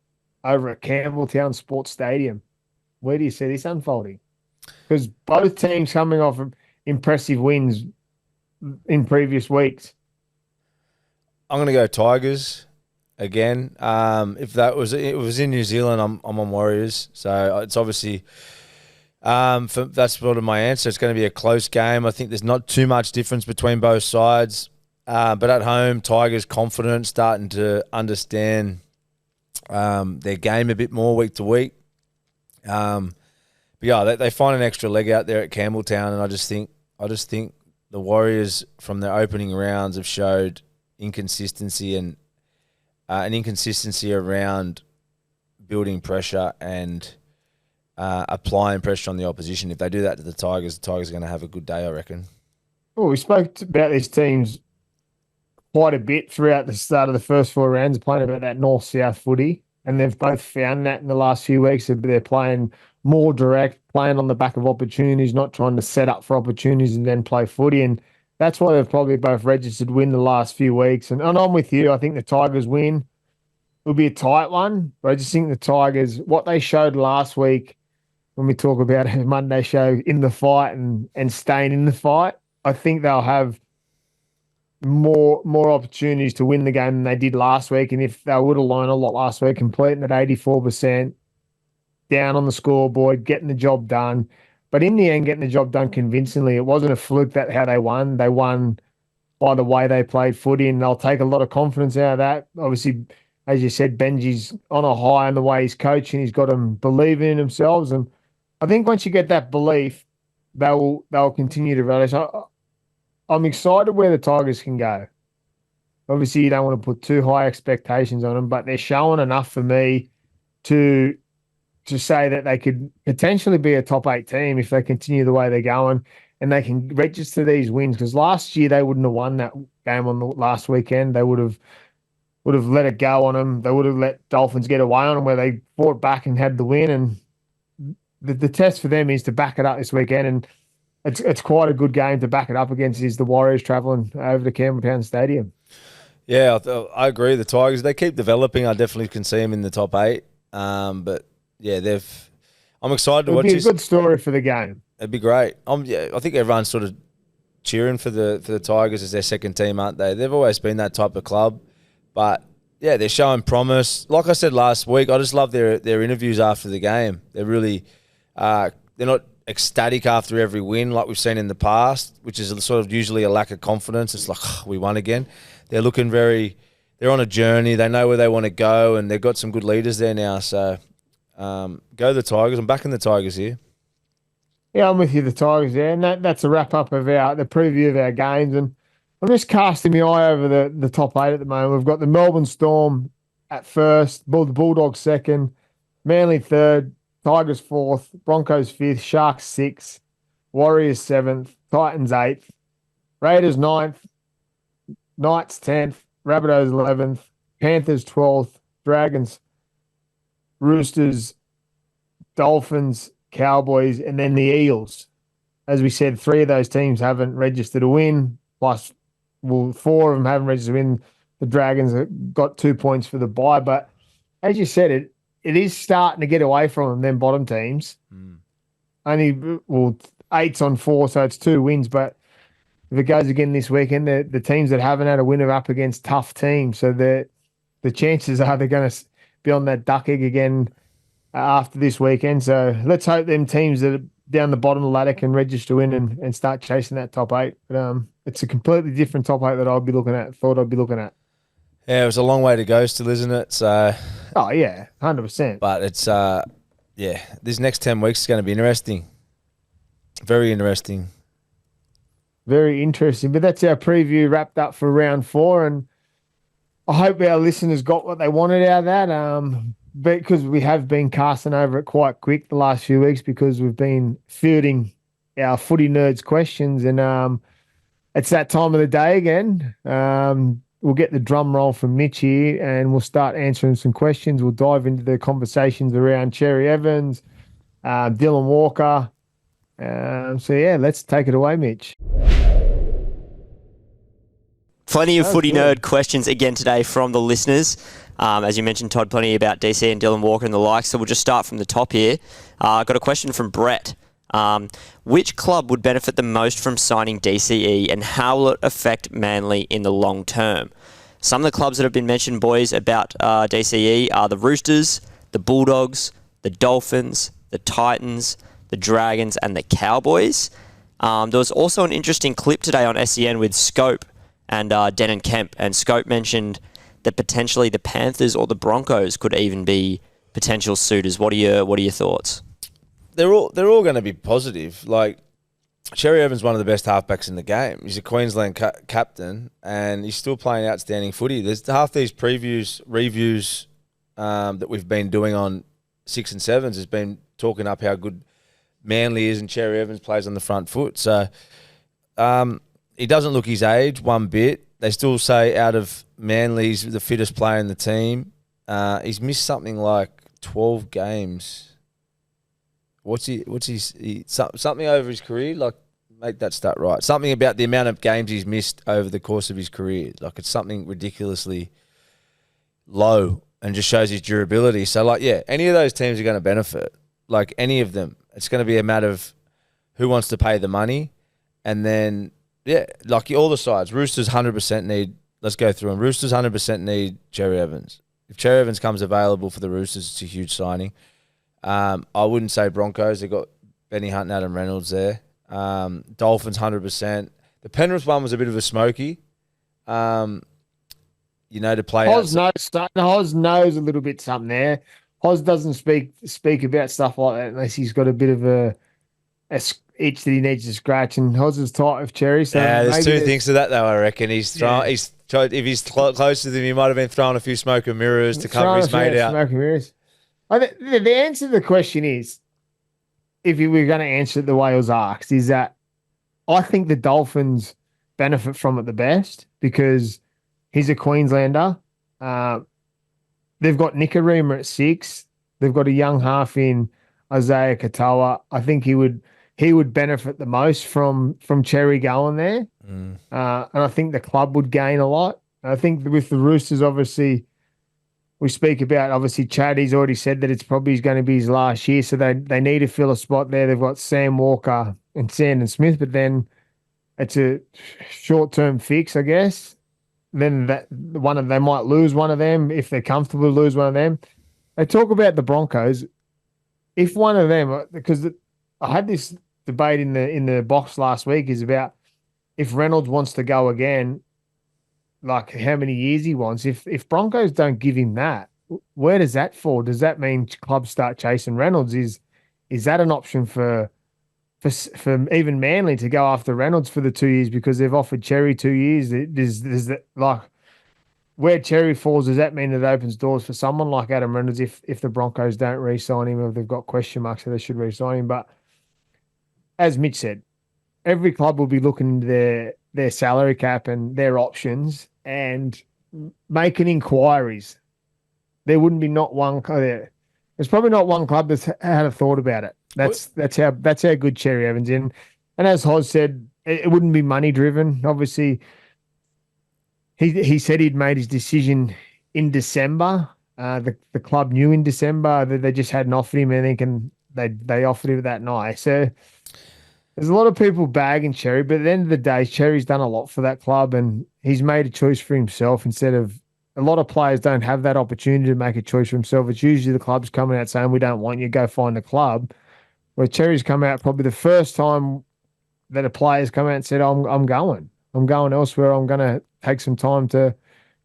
over at Campbelltown Sports Stadium. Where do you see this unfolding? Because both teams coming off of impressive wins in previous weeks. I'm going to go Tigers again. If it was in New Zealand, I'm on Warriors. So it's obviously that's sort of my answer. It's going to be a close game. I think there's not too much difference between both sides. But at home, Tigers confident, starting to understand their game a bit more week to week. But yeah, they find an extra leg out there at Campbelltown, and I just think the Warriors from their opening rounds have showed inconsistency and an inconsistency around building pressure and applying pressure on the opposition. If they do that to the Tigers are going to have a good day, I reckon. Well, we spoke about these teams quite a bit throughout the start of the first 4 rounds, playing about that north-south footy, and they've both found that in the last few weeks. They're playing more direct, playing on the back of opportunities, not trying to set up for opportunities and then play footy. And that's why they've probably both registered win the last few weeks. And I'm with you. I think the Tigers win. It'll be a tight one, but I just think the Tigers, what they showed last week when we talk about a Monday show, in the fight and staying in the fight, I think they'll have more opportunities to win the game than they did last week. And if they would have learned a lot last week, completing at 84%, down on the scoreboard, getting the job done. But in the end, getting the job done convincingly. It wasn't a fluke that how they won. They won by the way they played footy, and they'll take a lot of confidence out of that. Obviously, as you said, Benji's on a high in the way he's coaching. He's got them believing in themselves. And I think once you get that belief, they'll continue to rally. So I'm excited where the Tigers can go. Obviously, you don't want to put too high expectations on them, but they're showing enough for me to say that they could potentially be a top 8 team if they continue the way they're going and they can register these wins. Because last year they wouldn't have won that game on the last weekend. They would have let it go on them. They would have let Dolphins get away on them where they fought back and had the win. And the test for them is to back it up this weekend. And it's quite a good game to back it up against is the Warriors travelling over to Campbelltown Stadium. Yeah, I agree. The Tigers, they keep developing. I definitely can see them in the top 8. But yeah, I'm excited to watch this. It'd be a good story for the game. It'd be great. I think everyone's sort of cheering for the Tigers as their second team, aren't they? They've always been that type of club. But yeah, they're showing promise. Like I said last week, I just love their interviews after the game. They're really they're not ecstatic after every win like we've seen in the past, which is sort of usually a lack of confidence. It's like, oh, we won again. They're looking they're on a journey. They know where they want to go, and they've got some good leaders there now. So go the Tigers. I'm backing the Tigers here. Yeah, I'm with you, the Tigers there. And that's a wrap-up of the preview of our games. And I'm just casting my eye over the top 8 at the moment. We've got the Melbourne Storm at first, the Bulldogs second, Manly third, Tigers 4th, Broncos 5th, Sharks 6th, Warriors 7th, Titans 8th, Raiders 9th, Knights 10th, Rabbitohs 11th, Panthers 12th, Dragons, Roosters, Dolphins, Cowboys, and then the Eels. As we said, 3 of those teams haven't registered a win, plus 4 of them haven't registered a win. The Dragons have got 2 points for the bye. But as you said, it is starting to get away from them bottom teams. Only 8's on 4, so it's 2 wins. But if it goes again this weekend, the teams that haven't had a win are up against tough teams. So the chances are they're going to be on that duck egg again after this weekend. So let's hope them teams that are down the bottom of the ladder can register in and start chasing that top 8. But it's a completely different top 8 that I'd be looking at. Thought I'd be looking at. Yeah, it was a long way to go still, isn't it? So, Oh yeah, 100%. but it's this next 10 weeks is going to be interesting. Very interesting. Very interesting. But that's our preview wrapped up for round 4, and I hope our listeners got what they wanted out of that. Because we have been casting over it quite quick the last few weeks because we've been fielding our footy nerds questions, and it's that time of the day again. We'll get the drum roll from Mitch here, and we'll start answering some questions. We'll dive into the conversations around Cherry Evans, Dylan Walker. So yeah, let's take it away, Mitch. Plenty of footy good. nerd questions again today from the listeners. As you mentioned, Todd, plenty about DC and Dylan Walker and the like. So we'll just start from the top here. Got a question from Brett. Which club would benefit the most from signing DCE, and how will it affect Manly in the long term? Some of the clubs that have been mentioned, boys, about DCE are the Roosters, the Bulldogs, the Dolphins, the Titans, the Dragons, and the Cowboys. There was also an interesting clip today on SEN with Scope and Denon Kemp, and Scope mentioned that potentially the Panthers or the Broncos could even be potential suitors. What are your thoughts? They're all going to be positive. Like, Cherry Evans is one of the best halfbacks in the game. He's a Queensland captain, and he's still playing outstanding footy. There's half these reviews that we've been doing on 6 and 7s has been talking up how good Manly is, and Cherry Evans plays on the front foot. So he doesn't look his age one bit. They still say out of Manly, he's the fittest player in the team. He's missed something like 12 games. Something over his career? Like, make that stat right. Something about the amount of games he's missed over the course of his career. Like, it's something ridiculously low and just shows his durability. So, like, yeah, any of those teams are going to benefit. Like, any of them. It's going to be a matter of who wants to pay the money. And then, yeah, like all the sides. Roosters 100% need, let's go through them. Roosters 100% need Cherry Evans. If Cherry Evans comes available for the Roosters, it's a huge signing. I wouldn't say Broncos. They've got Benny Hunt and Adam Reynolds there. Dolphins 100%. The Penrith one was a bit of a smoky. To play. Hoz knows a little bit something there. Hoz doesn't speak about stuff like that unless he's got a bit of a itch that he needs to scratch. And Hoz is tight of Cherry. So yeah, there's two things to that though. I reckon he's throwing. Yeah. If he's close to them, he might have been throwing a few smoke and mirrors to cover his mate out. Smoke and mirrors. The answer to the question is, if we were going to answer it the way it was asked, is that I think the Dolphins benefit from it the best because he's a Queenslander. They've got Nicarima at 6. They've got a young half in Isaiah Katoa. I think he would benefit the most from Cherry going there. And I think the club would gain a lot. I think with the Roosters, obviously, we speak about, obviously, Chad, he's already said that it's probably going to be his last year, so they need to fill a spot there. They've got Sam Walker and Sandon Smith, but then it's a short-term fix, I guess. Then they might lose one of them if they're comfortable to lose one of them. They talk about the Broncos. If one of them, because I had this debate in the box last week, is about if Reynolds wants to go again, like how many years he wants. If Broncos don't give him that, where does that fall? Does that mean clubs start chasing Reynolds? Is that an option for even Manly to go after Reynolds for the 2 years because they've offered Cherry 2 years? Does that, like, where Cherry falls, does that mean it opens doors for someone like Adam Reynolds if the Broncos don't re-sign him, or if they've got question marks that they should re-sign him? But as Mitch said, every club will be looking into their salary cap and their options and making inquiries. There wouldn't be not one. There's probably not one club that's had a thought about it. That's how good Cherry Evans is. And as Hoz said, it wouldn't be money driven. Obviously, he said he'd made his decision in December. The club knew in December that they just hadn't offered him anything, and they offered him that night. So there's a lot of people bagging Cherry, but at the end of the day, Cherry's done a lot for that club, and he's made a choice for himself instead of a lot of players don't have that opportunity to make a choice for himself. It's usually the clubs coming out saying, we don't want you, go find a club. Where Cherry's come out probably the first time that a player's come out and said, I'm going. I'm going elsewhere. I'm going to take some time to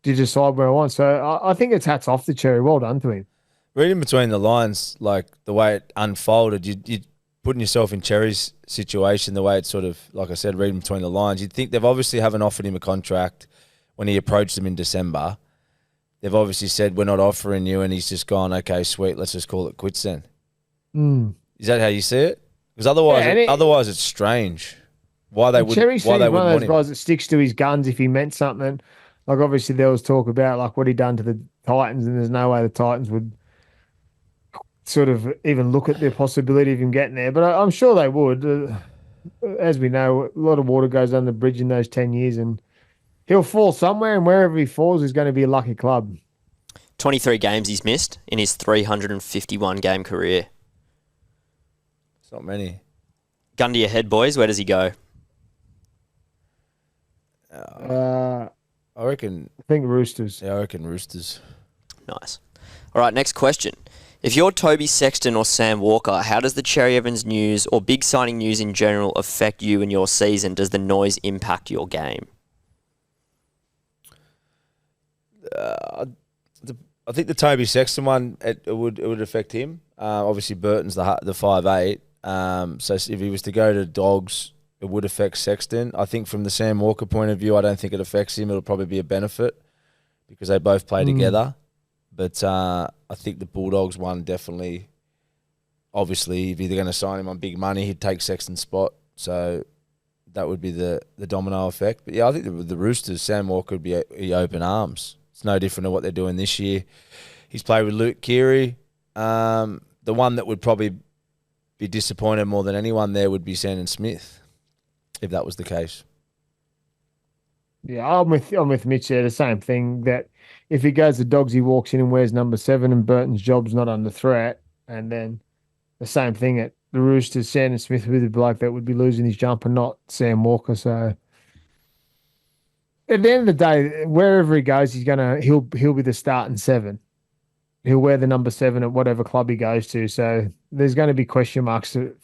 decide where I want. So I think it's hats off to Cherry. Well done to him. Reading between the lines, like the way it unfolded, you putting yourself in Cherry's situation, the way it's sort of, like I said, reading between the lines, you'd think they've obviously haven't offered him a contract when he approached them in December. They've obviously said, we're not offering you, and he's just gone, okay, sweet, let's just call it quits then. Is that how you see it? Because otherwise it's strange. Why they would? Cherry's Why they one would of those want him? guys that sticks to his guns if he meant something. Like obviously there was talk about like what he done to the Titans, and there's no way the Titans would sort of even look at the possibility of him getting there. But I'm sure they would. As we know, a lot of water goes under the bridge in those 10 years, and he'll fall somewhere, and wherever he falls is going to be a lucky club. 23 games he's missed in his 351 game career. It's not many. Gun to your head, boys. Where does he go? I reckon. I think Roosters. Yeah, I reckon Roosters. Nice. All right, next question. If you're Toby Sexton or Sam Walker, how does the Cherry Evans news or big signing news in general affect you and your season? Does the noise impact your game? I think the Toby Sexton one it would affect him. Obviously, Burton's the 5'8". So if he was to go to Dogs, it would affect Sexton. I think from the Sam Walker point of view, I don't think it affects him. It'll probably be a benefit because they both play together. But I think the Bulldogs one definitely, obviously, if they're going to sign him on big money, he'd take Sexton's spot. So that would be the domino effect. But yeah, I think the Roosters, Sam Walker would be open arms. It's no different to what they're doing this year. He's played with Luke Keary. The one that would probably be disappointed more than anyone there would be Sandon Smith, if that was the case. Yeah, I'm with Mitch there. The same thing, that if he goes to Dogs, he walks in and wears number 7, and Burton's job's not under threat. And then the same thing at the Roosters, Sandon Smith would be the bloke that would be losing his jump and not Sam Walker. So at the end of the day, wherever he goes, he'll be the starting 7. He'll wear the number 7 at whatever club he goes to. So there's going to be question marks to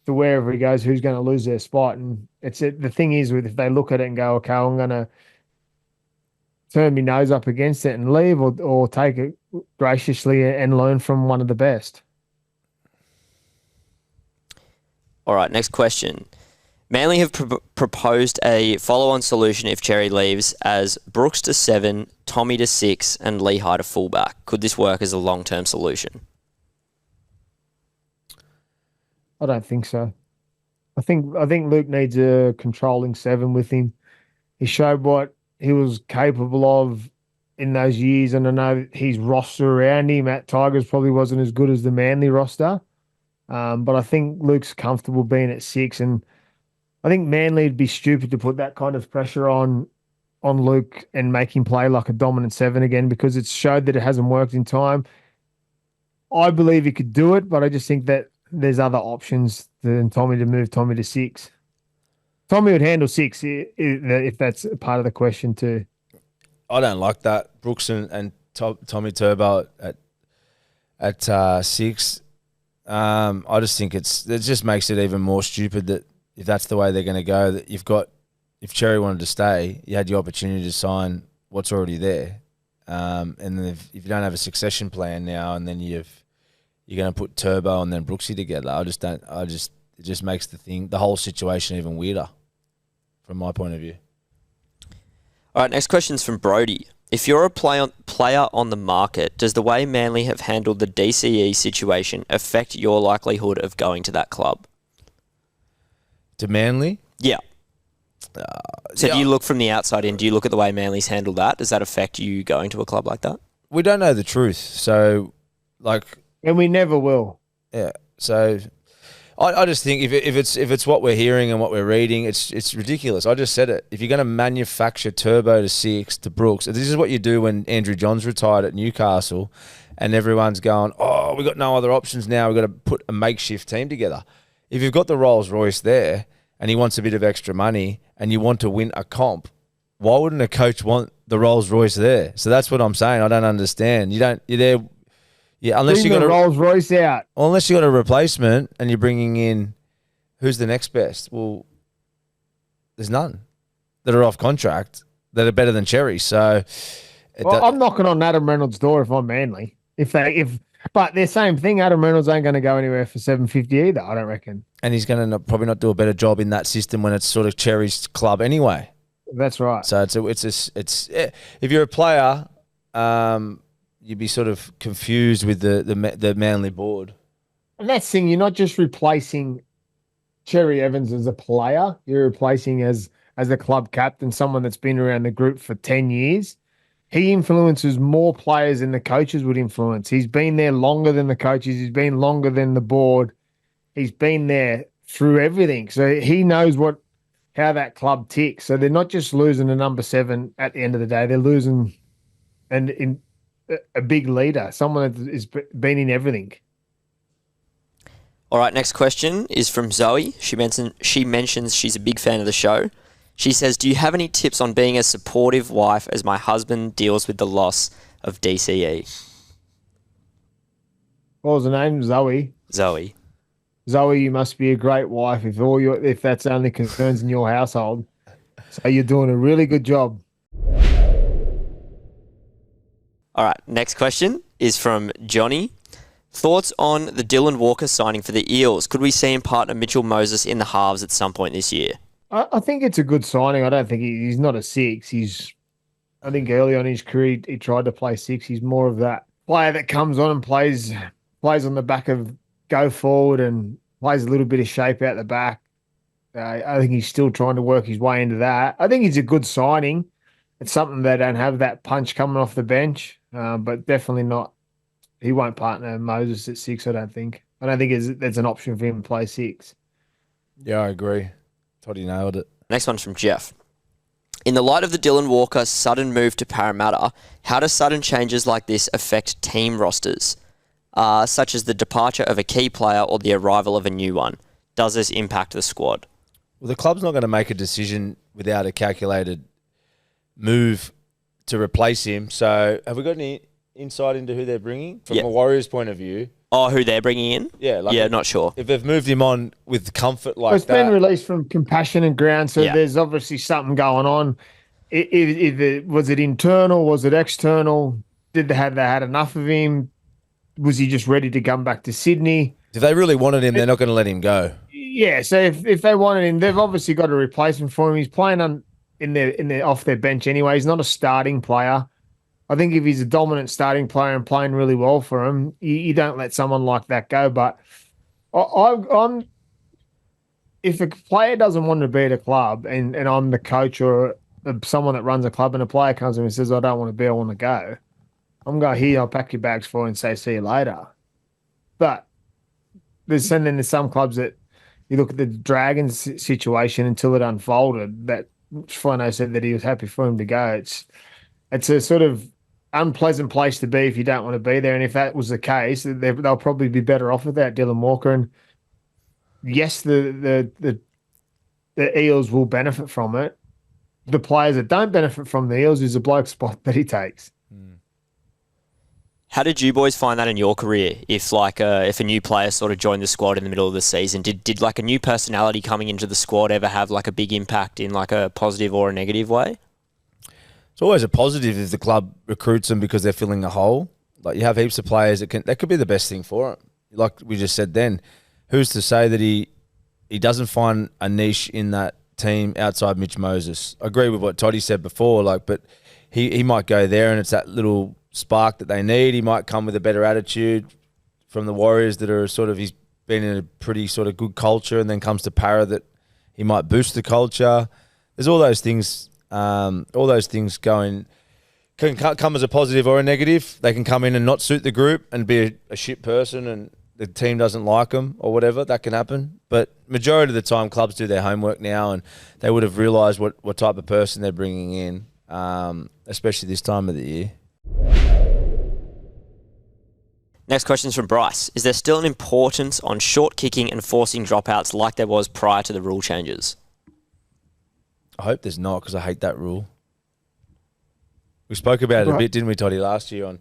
wherever he goes, who's going to lose their spot. And the thing is, if they look at it and go, okay, I'm going to turn my nose up against it and leave, or take it graciously and learn from one of the best. All right, next question. Manly have proposed a follow-on solution if Cherry leaves as Brooks to 7, Tommy to 6, and Lehigh to fullback. Could this work as a long-term solution? I don't think so. I think Luke needs a controlling 7 with him. He showed what he was capable of in those years, and I know his roster around him at Tigers probably wasn't as good as the Manly roster. But I think Luke's comfortable being at 6, and I think Manly would be stupid to put that kind of pressure on Luke and make him play like a dominant 7 again, because it's showed that it hasn't worked in time. I believe he could do it, but I just think that there's other options than Tommy to move Tommy to 6. Tommy would handle 6 if that's a part of the question too. I don't like that. Brooks and Tommy Turbo at 6. I just think it just makes it even more stupid that if that's the way they're going to go, that if Cherry wanted to stay, you had the opportunity to sign what's already there. And then if you don't have a succession plan now, and then you're going to put Turbo and then Brooksy together, it just makes the whole situation even weirder from my point of view. All right, next question's from Brody. If you're a player on the market, does the way Manly have handled the DCE situation affect your likelihood of going to that club? To Manly? Yeah. So do you look from the outside in? Do you look at the way Manly's handled that? Does that affect you going to a club like that? We don't know the truth, so and we never will. Yeah. So I just think if it's what we're hearing and what we're reading, it's ridiculous. I just said it. If you're going to manufacture Turbo to 6 to Brooks, this is what you do when Andrew Johns retired at Newcastle, and everyone's going, "Oh, we got no other options now. We've got to put a makeshift team together." If you've got the Rolls Royce there and he wants a bit of extra money and you want to win a comp, why wouldn't a coach want the Rolls Royce there. So that's what I'm saying. I don't understand. You're there. Yeah, unless you got a Rolls Royce out. Unless you got a replacement and you're bringing in who's the next best. Well, there's none that are off contract that are better than Cherry. So, I'm knocking on Adam Reynolds' door if I'm Manly. But the same thing. Adam Reynolds ain't going to go anywhere for $750 either. I don't reckon. And he's going to probably not do a better job in that system when it's sort of Cherry's club anyway. That's right. So it's if you're a player, you'd be sort of confused with the Manly board. And that's the thing. You're not just replacing Cherry Evans as a player. You're replacing as a club captain, someone that's been around the group for 10 years. He influences more players than the coaches would influence. He's been there longer than the coaches. He's been longer than the board. He's been there through everything. So he knows how that club ticks. So they're not just losing a number 7 at the end of the day. They're losing a big leader, someone that has been in everything. All right, next question is from Zoe. She mentions she's a big fan of the show. She says, do you have any tips on being a supportive wife as my husband deals with the loss of DCE? What was the name? Zoe. Zoe, you must be a great wife if that's only concerns in your household. So you're doing a really good job. All right, next question is from Johnny. Thoughts on the Dylan Walker signing for the Eels? Could we see him partner Mitchell Moses in the halves at some point this year? I think it's a good signing. I don't think he's not a 6. I think early on in his career he tried to play 6. He's more of that player that comes on and plays on the back of go forward and plays a little bit of shape out the back. I think he's still trying to work his way into that. I think he's a good signing. It's something they don't have that punch coming off the bench, but definitely not. He won't partner Moses at 6, I don't think. I don't think there's an option for him to play 6. Yeah, I agree. Toddy nailed it. Next one's from Jeff. In the light of the Dylan Walker sudden move to Parramatta, how do sudden changes like this affect team rosters, such as the departure of a key player or the arrival of a new one? Does this impact the squad? Well, the club's not going to make a decision without a calculated move to replace him. So have we got any insight into who they're bringing? From a Warriors point of view. Oh, who they're bringing in? Yeah, not sure. If they've moved him on with comfort like it's been released from compassionate ground, so there's obviously something going on. Was it internal? Was it external? Did they had enough of him? Was he just ready to come back to Sydney? If they really wanted him, they're not going to let him go. Yeah, so if they wanted him, they've obviously got a replacement for him. He's playing in their off their bench anyway. He's not a starting player. I think if he's a dominant starting player and playing really well for him, you don't let someone like that go. But I'm if a player doesn't want to be at a club and I'm the coach or someone that runs a club and a player comes to me and says, I don't want to be, I want to go, I'm going, here, I'll pack your bags for you and say, see you later. But there's some clubs that you look at the Dragons situation until it unfolded, that Fino said that he was happy for him to go. It's a sort of unpleasant place to be if you don't want to be there. And if that was the case, they'll probably be better off without Dylan Walker. And yes, the Eels will benefit from it. The players that don't benefit from the Eels is a bloke spot that he takes. How did you boys find that in your career? If a new player sort of joined the squad in the middle of the season, did like a new personality coming into the squad ever have like a big impact in like a positive or a negative way? It's always a positive if the club recruits them because they're filling a hole. Like you have heaps of players that could be the best thing for them. Like we just said then, who's to say that he doesn't find a niche in that team outside Mitch Moses? I agree with what Toddy said before, but he might go there and it's that little spark that they need. He might come with a better attitude from the Warriors that are sort of, he's been in a pretty sort of good culture, and then comes to Para that he might boost the culture. There's all those things going, can come as a positive or a negative. They can come in and not suit the group and be a shit person and the team doesn't like them or whatever. That can happen. But majority of the time, clubs do their homework now and they would have realised what type of person they're bringing in, especially this time of the year. Next question is from Bryce. Is there still an importance on short kicking and forcing dropouts like there was prior to the rule changes? I hope there's not, because I hate that rule. We spoke about it a Right. bit, didn't we, Toddy, last year on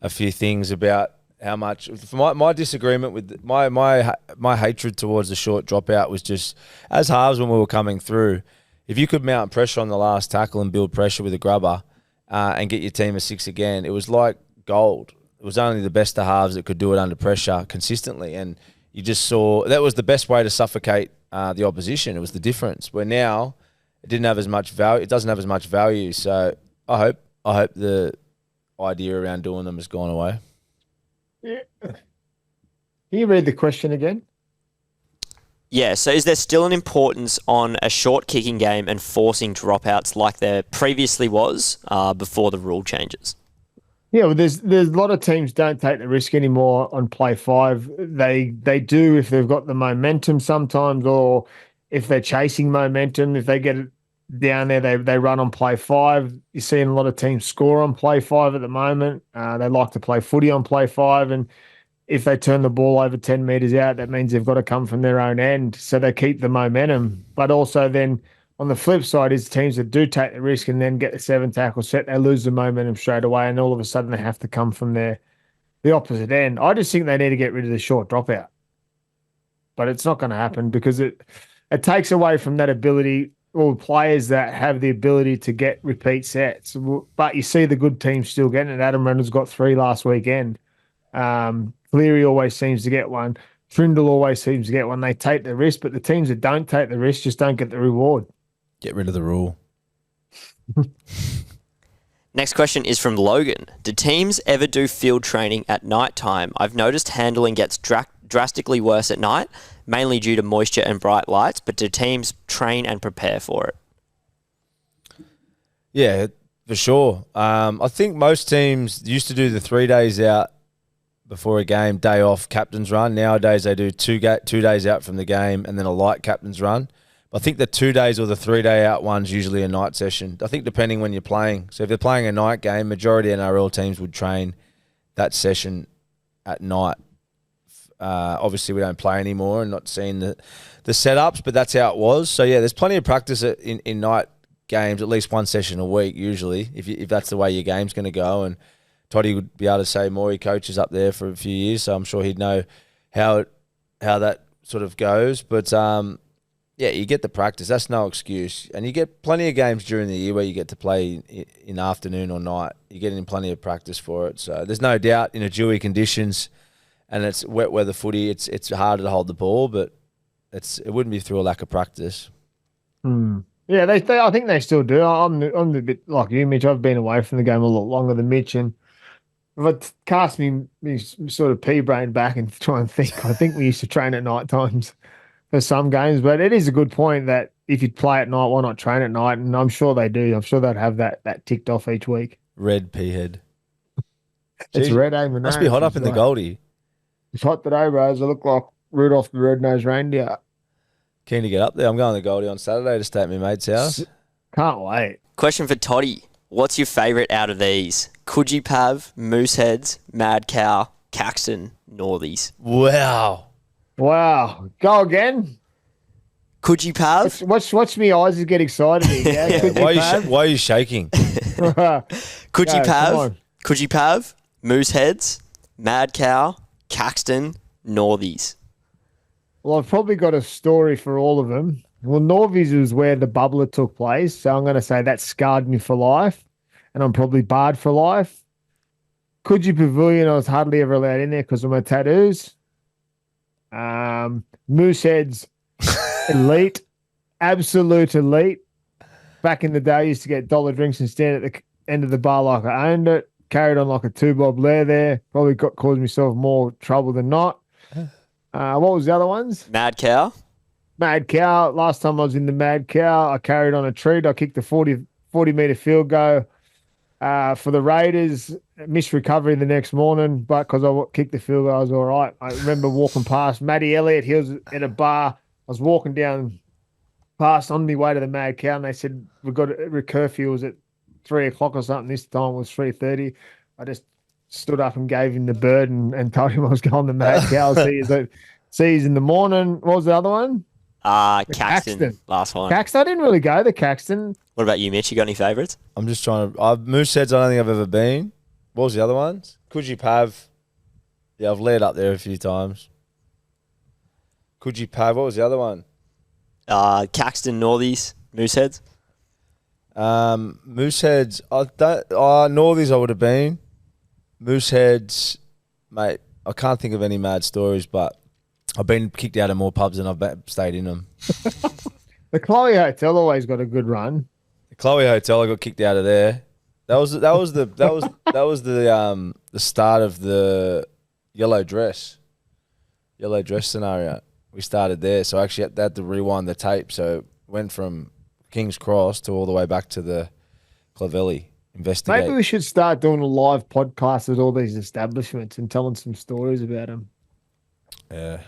a few things about how much my disagreement with my hatred towards the short dropout was just as halves when we were coming through. If you could mount pressure on the last tackle and build pressure with a grubber and get your team a 6 again, it was like gold. It was only the best of halves that could do it under pressure consistently, and you just saw that was the best way to suffocate the opposition. It was the difference. Where now it didn't have as much value. It doesn't have as much value. So I hope the idea around doing them has gone away. Yeah. Can you read the question again? Yeah, so is there still an importance on a short kicking game and forcing dropouts like there previously was before the rule changes? Yeah, well, there's a lot of teams don't take the risk anymore on play 5. They do if they've got the momentum sometimes, or if they're chasing momentum. If they get it down there, they run on play 5. You're seeing a lot of teams score on play 5 at the moment. They like to play footy on play 5, and if they turn the ball over 10 metres out, that means they've got to come from their own end. So they keep the momentum. But also then on the flip side is teams that do take the risk and then get the 7 tackle set, they lose the momentum straight away, and all of a sudden they have to come from the opposite end. I just think they need to get rid of the short dropout. But it's not going to happen because it takes away from that ability, or players that have the ability to get repeat sets. But you see the good teams still getting it. Adam Reynolds got 3 last weekend. Cleary always seems to get one. Trindle always seems to get one. They take the risk, but the teams that don't take the risk just don't get the reward. Get rid of the rule. Next question is from Logan. Do teams ever do field training at night time? I've noticed handling gets drastically worse at night, mainly due to moisture and bright lights, but do teams train and prepare for it? Yeah, for sure. I think most teams used to do the 3 days out before a game, day off, captain's run. Nowadays they do 2 days out from the game and then a light captain's run. I think the 2 days or the 3 day out one's usually a night session. I think depending when you're playing. So if they're playing a night game, majority of NRL teams would train that session at night. Obviously we don't play anymore and not seeing the setups, but that's how it was. So yeah, there's plenty of practice in night games, at least 1 session a week usually, if that's the way your game's going to go. And Toddy would be able to say more. He coaches up there for a few years, so I'm sure he'd know how that sort of goes. But yeah, you get the practice. That's no excuse. And you get plenty of games during the year where you get to play in afternoon or night. You're getting plenty of practice for it. So there's no doubt in a dewy conditions and it's wet weather footy, it's harder to hold the ball, but it wouldn't be through a lack of practice. Yeah, they I think they still do. I'm a bit like you, Mitch. I've been away from the game a lot longer than Mitch, and if it cast me sort of pea brain back and try and think, I think we used to train at night times for some games, but it is a good point that if you play at night, why not train at night? And I'm sure they do. I'm sure they'd have that ticked off each week. Red pea head. It's Jeez, red, aim. Must be hot up in the Goldie. It's hot today, bros. I look like Rudolph the Red-Nosed Reindeer. Keen to get up there. I'm going to the Goldie on Saturday to stay at my mate's house. Can't wait. Question for Toddy. What's your favourite out of these? Coogee Pav, Mooseheads, Mad Cow, Caxton, Northies. Wow. Wow. Go again. Coogee Pav? Watch me eyes get excited here. Yeah? Why are you shaking? Coogee Pav, Coogee Pav, Mooseheads, Mad Cow, Caxton, Northies. Well, I've probably got a story for all of them. Well, Northies was where the bubbler took place, so I'm going to say that scarred me for life, and I'm probably barred for life. Coogee Pavilion, I was hardly ever allowed in there because of my tattoos. Mooseheads, elite, absolute elite. Back in the day, I used to get dollar drinks and stand at the end of the bar like I owned it. Carried on like a 2-bob lair there. Probably caused myself more trouble than not. What was the other ones? Mad Cow. Mad Cow. Last time I was in the Mad Cow, I carried on a treat. I kicked a 40-metre field goal for the Raiders. Missed recovery the next morning, but because I kicked the field goal, I was all right. I remember walking past Matty Elliott. He was at a bar. I was walking down past on my way to the Mad Cow, and they said, we've got a curfew. Was at 3 o'clock or something. This time it was 3:30. I just stood up and gave him the bird and told him I was going to Mad Cow. See you in the morning. What was the other one? Caxton. Last one. Caxton, I didn't really go the Caxton. What about you, Mitch? You got any favourites? I'm just trying to. Mooseheads, I don't think I've ever been. What was the other ones? Coogee Pav. Yeah, I've led up there a few times. Coogee Pav. What was the other one? Caxton, Northies, Mooseheads. Mooseheads. Northies I would have been. Mooseheads, mate. I can't think of any mad stories, but I've been kicked out of more pubs than I've stayed in them. The Chloe Hotel always got a good run. The Chloe Hotel, I got kicked out of there. That was the start of the yellow dress scenario. We started there, so I actually had to rewind the tape. So it went from King's Cross to all the way back to the Clavelli. Investigate. Maybe we should start doing a live podcast at all these establishments and telling some stories about them. Yeah.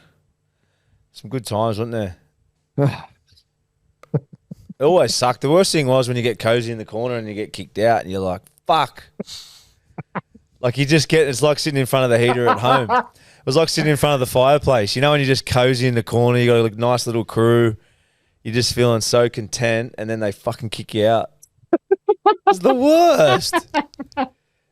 Some good times, wasn't there? It always sucked. The worst thing was when you get cozy in the corner and you get kicked out and you're like, fuck. Like it's like sitting in front of the heater at home. It was like sitting in front of the fireplace. You know when you're just cozy in the corner, you got a nice little crew, you're just feeling so content, and then they fucking kick you out. It's the worst.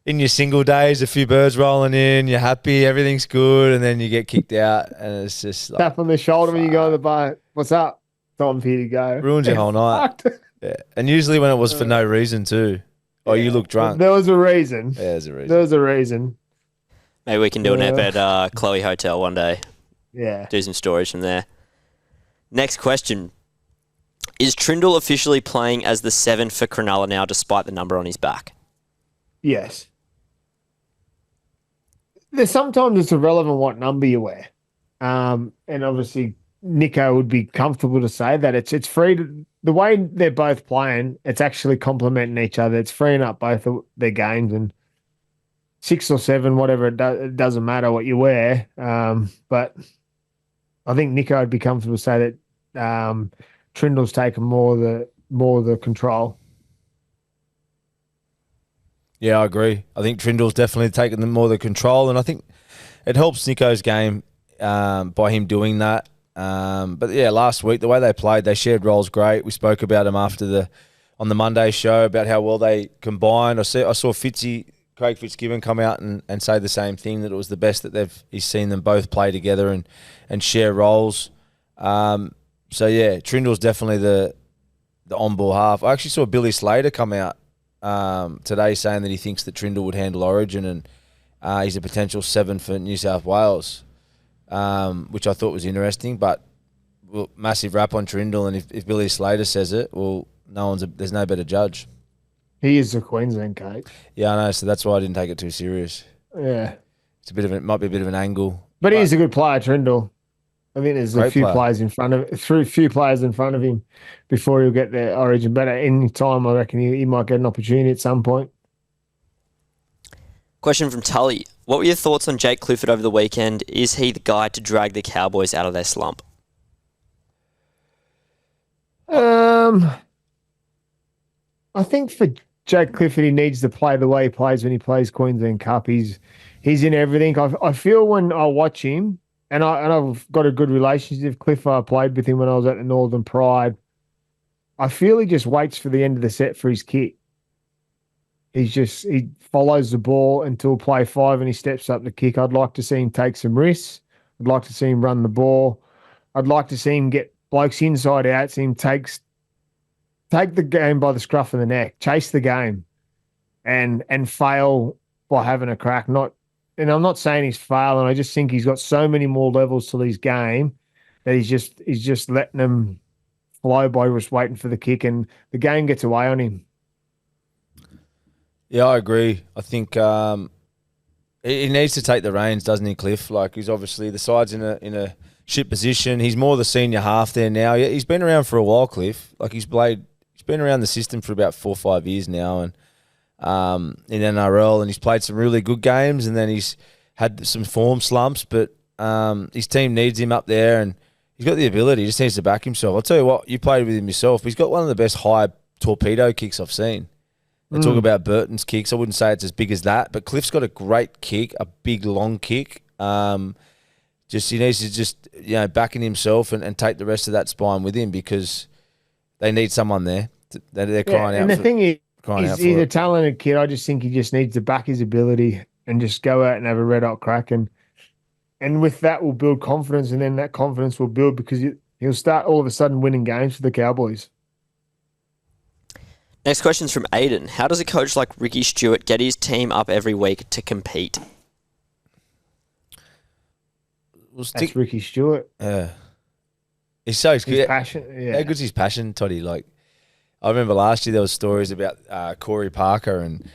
In your single days, a few birds rolling in, you're happy, everything's good, and then you get kicked out, and it's just like, tap on the shoulder when you go to the bar. What's up? Time for you to go. Ruins your whole night. Yeah, and usually when it was for no reason too. Oh, you look drunk. There was a reason. Yeah, there's a reason. There was a reason. Maybe we can do an ep at Chloe Hotel one day. Yeah. Do some stories from there. Next question. Is Trindle officially playing as the 7 for Cronulla now, despite the number on his back? Yes. Sometimes it's irrelevant what number you wear. And obviously Nico would be comfortable to say that it's free to, the way they're both playing, it's actually complementing each other. It's freeing up both of their games, and 6 or 7, whatever, it doesn't matter what you wear. But I think Nico would be comfortable to say that Trindle's taken more of the control. Yeah, I agree. I think Trindle's definitely taken more of the control, and I think it helps Nico's game by him doing that. But yeah, last week the way they played, they shared roles great. We spoke about them on the Monday show about how well they combined. I saw Craig Fitzgibbon come out and say the same thing, that it was the best that he's seen them both play together and share roles. So yeah, Trindle's definitely the on-ball half. I actually saw Billy Slater come out today saying that he thinks that Trindle would handle Origin, and he's a potential 7 for New South Wales, which I thought was interesting. But massive rap on Trindle, and if Billy Slater says it, well, there's no better judge. He is the Queensland coach. Yeah, I know. So that's why I didn't take it too serious. Yeah, might be a bit of an angle, but he's a good player, Trindle. I think there's a few players in front of him before he'll get the Origin. But at any time, I reckon he might get an opportunity at some point. Question from Tully. What were your thoughts on Jake Clifford over the weekend? Is he the guy to drag the Cowboys out of their slump? I think for Jake Clifford, he needs to play the way he plays when he plays Queensland Cup. He's in everything. I feel when I watch him, and I've got a good relationship with Clifford. I played with him when I was at the Northern Pride. I feel he just waits for the end of the set for his kick. He follows the ball until play 5 and he steps up the kick. I'd like to see him take some risks. I'd like to see him run the ball. I'd like to see him get blokes inside out, see him take the game by the scruff of the neck, chase the game, and fail by having a crack. And I'm not saying he's failing. I just think he's got so many more levels to his game that he's just letting them flow by just waiting for the kick, and the game gets away on him. Yeah, I agree. I think he needs to take the reins, doesn't he, Cliff? Like, he's obviously the side's in a shit position. He's more the senior half there now. Yeah, he's been around for a while, Cliff. Like, he's been around the system for about 4 or 5 years now, and in NRL, and he's played some really good games, and then he's had some form slumps, but his team needs him up there, and he's got the ability. He just needs to back himself. I'll tell you what, you played with him yourself. He's got one of the best high torpedo kicks I've seen. They talk about Burton's kicks. I wouldn't say it's as big as that, but Cliff's got a great kick, a big long kick. he needs to just back in himself and take the rest of that spine with him because they need someone there. They're crying out. And the thing is, he's a it. talented kid. I just think he just needs to back his ability and just go out and have a red hot crack. And with that, will build confidence, and then that confidence will build because he'll start all of a sudden winning games for the Cowboys. Next question's from Aiden. How does a coach like Ricky Stewart get his team up every week to compete? That's Ricky Stewart. He's so good. His passion. Yeah. How good's his passion, Toddy? Like, I remember last year there was stories about Corey Parker and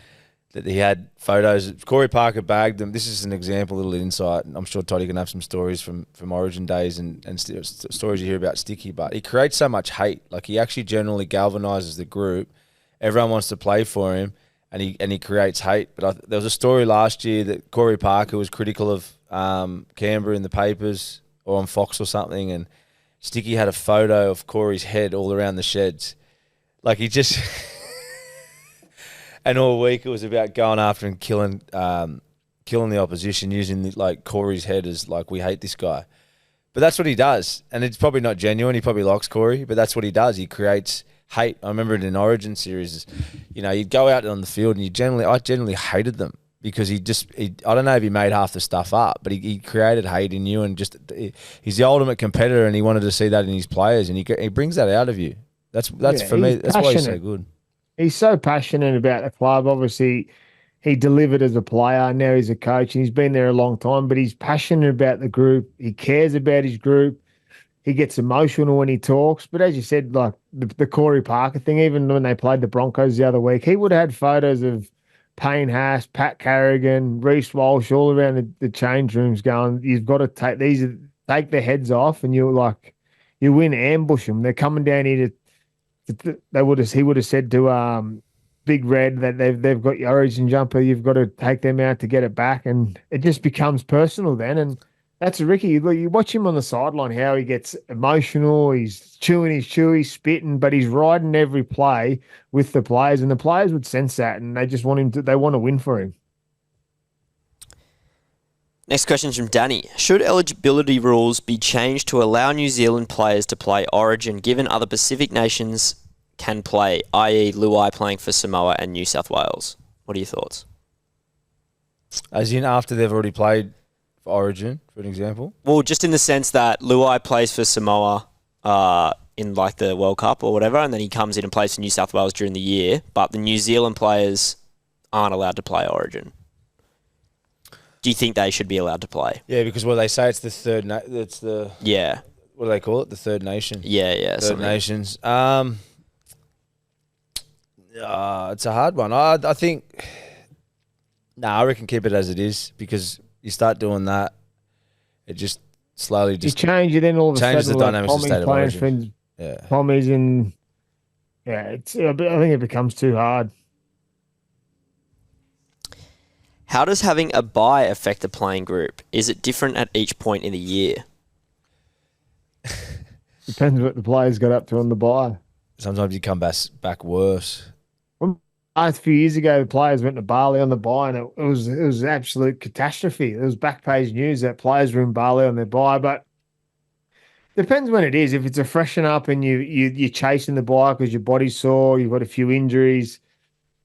that he had photos. Corey Parker bagged them. This is an example, a little insight. I'm sure Toddy can have some stories from Origin days and stories you hear about Sticky. But he creates so much hate. Like, he actually generally galvanises the group. Everyone wants to play for him, and he creates hate. But there was a story last year that Corey Parker was critical of Canberra in the papers or on Fox or something, and Sticky had a photo of Corey's head all around the sheds. Like, he just... and all week it was about going after and killing the opposition, using Corey's head as like, we hate this guy. But that's what he does, and it's probably not genuine. He probably likes Corey, but that's what he does. He creates hate. I remember it in Origin series. You'd go out on the field and I generally hated them because I don't know if he made half the stuff up, but he created hate in you, and he's the ultimate competitor, and he wanted to see that in his players, and he brings that out of you. That's for me. That's why he's so good. He's so passionate about the club. Obviously, he delivered as a player. Now he's a coach, and he's been there a long time. But he's passionate about the group. He cares about his group. He gets emotional when he talks. But as you said, like the Corey Parker thing, even when they played the Broncos the other week, he would have had photos of Payne Haas, Pat Carrigan, Reece Walsh all around the change rooms going, you've got to take their heads off, and you win, ambush them. They're coming down here he would have said to Big Red that they've got your Origin jumper, you've got to take them out to get it back, and it just becomes personal then. And that's Ricky. You watch him on the sideline, how he gets emotional. He's chewing his chew, he's spitting, but he's riding every play with the players, and the players would sense that, and they just want to win for him. Next question is from Danny. Should eligibility rules be changed to allow New Zealand players to play Origin given other Pacific nations can play, i.e. Luai playing for Samoa and New South Wales? What are your thoughts? As in after they've already played for Origin, for an example? Well, just in the sense that Luai plays for Samoa in like the World Cup or whatever, and then he comes in and plays for New South Wales during the year, but the New Zealand players aren't allowed to play Origin. Do you think they should be allowed to play? Yeah, because they say it's the third. Yeah. What do they call it? The third nation. Yeah. Third nations. It's a hard one. I think. I reckon keep it as it is, because you start doing that, it just slowly just you change it. Then all of a sudden, changes the dynamics of state of origin. Pommies and I think it becomes too hard. How does having a bye affect the playing group? Is it different at each point in the year? Depends what the players got up to on the bye. Sometimes you come back worse. A few years ago, the players went to Bali on the bye, and it was an absolute catastrophe. It was back page news that players were in Bali on their bye, but depends when it is. If it's a freshen up and you're chasing the bye because your body's sore, you've got a few injuries,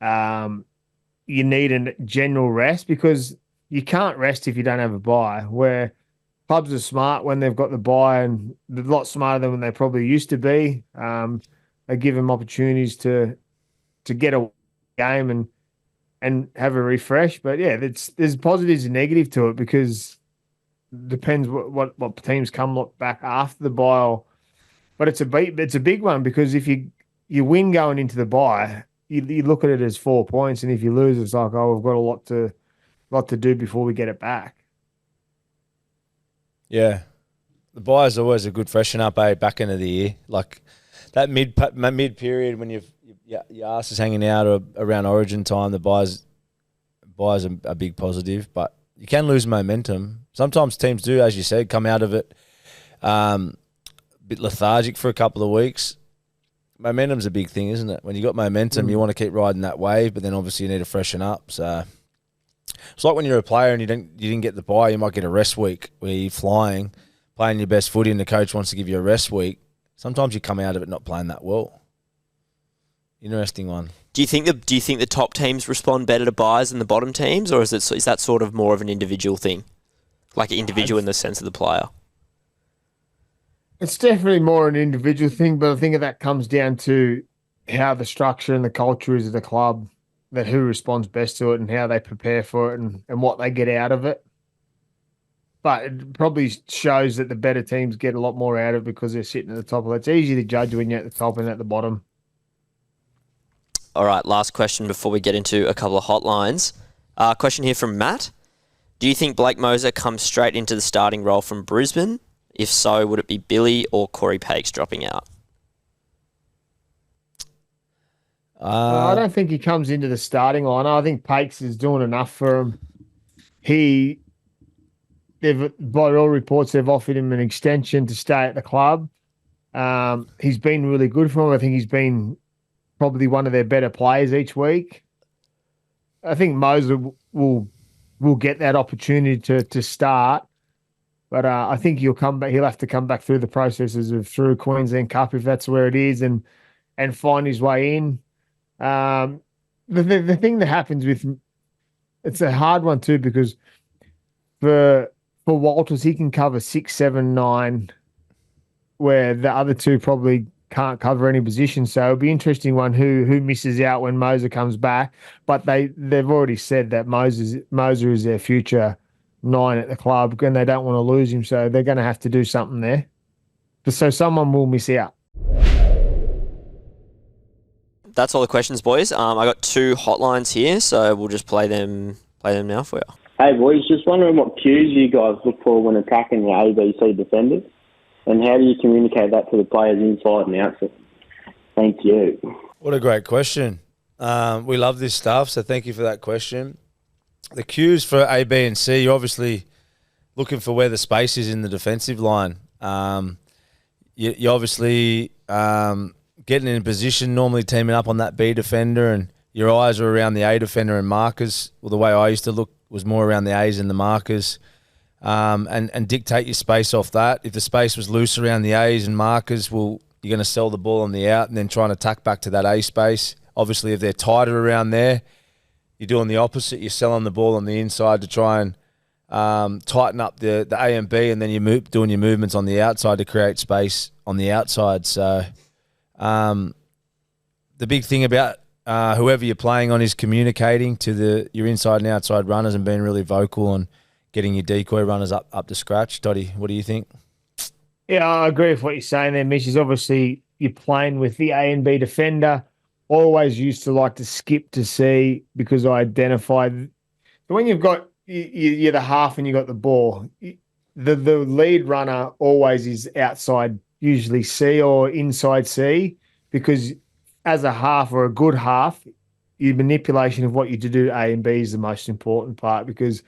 you need a general rest, because you can't rest if you don't have a bye. Where clubs are smart when they've got the bye, and they're a lot smarter than when they probably used to be. They give them opportunities to get a game and have a refresh. But yeah, there's positives and negatives to it, because it depends what teams come back after the bye. But it's a big one, because if you win going into the bye, you look at it as 4 points, and if you lose, it's like, we've got a lot to do before we get it back. Yeah, the bye is always a good freshen up, back into the year, like that mid period when your ass is hanging out or around Origin time. The bye's a big positive, but you can lose momentum. Sometimes teams do, as you said, come out of it a bit lethargic for a couple of weeks. Momentum's a big thing, isn't it? When you got momentum, you want to keep riding that wave, but then obviously you need to freshen up. So It's like when you're a player and you didn't get the bye, you might get a rest week where you're flying, playing your best footy, and the coach wants to give you a rest week. Sometimes you come out of it not playing that well. Interesting one. Do you think the top teams respond better to buys than the bottom teams, or is that sort of more of an individual thing, like individual in the sense of the player? It's definitely more an individual thing, but I think that comes down to how the structure and the culture is of the club, that who responds best to it and how they prepare for it and what they get out of it. But it probably shows that the better teams get a lot more out of it because they're sitting at the top of it. It's easy to judge when you're at the top and at the bottom. All right, last question before we get into a couple of hotlines. Question here from Matt. Do you think Blake Moser comes straight into the starting role from Brisbane? If so, would it be Billy or Corey Pakes dropping out? I don't think he comes into the starting line. I think Pakes is doing enough for him. By all reports, they've offered him an extension to stay at the club. He's been really good for him. I think he's been probably one of their better players each week. I think Moser will get that opportunity to start, but I think he'll come back. He'll have to come back through the processes of through Queensland Cup if that's where it is, and find his way in. The thing that happens with it's a hard one too because for Walters he can cover 6, 7, 9, where the other two probably can't cover any position. So it'll be interesting one who misses out when Moser comes back. But they've already said that Moser is their future 9 at the club and they don't want to lose him. So they're going to have to do something there. So someone will miss out. That's all the questions, boys. I got 2 hotlines here, so we'll just play them now for you. Hey, boys, just wondering what cues you guys look for when attacking the ABC defenders, and how do you communicate that to the players inside and outside? Thank you. What a great question. We love this stuff, so thank you for that question. The cues for A, B, and C, you're obviously looking for where the space is in the defensive line. You obviously getting in position, normally teaming up on that B defender, and your eyes are around the A defender and markers. Well, the way I used to look was more around the A's and the markers, and dictate your space off that. If the space was loose around the A's and markers, well, you're going to sell the ball on the out and then try and attack back to that A space. Obviously, if they're tighter around there, you're doing the opposite. You're selling the ball on the inside to try and tighten up the A and B, and then you're doing your movements on the outside to create space on the outside. So the big thing about whoever you're playing on is communicating to your inside and outside runners and being really vocal on getting your decoy runners up to scratch. Dotty, what do you think? Yeah, I agree with what you're saying there, Mitch. Is obviously you're playing with the A and B defender. Always used to like to skip to C because I identified when you've got you're the half and you got the ball. The lead runner always is outside, usually C or inside C, because as a half or a good half, your manipulation of what you do A and B is the most important part, because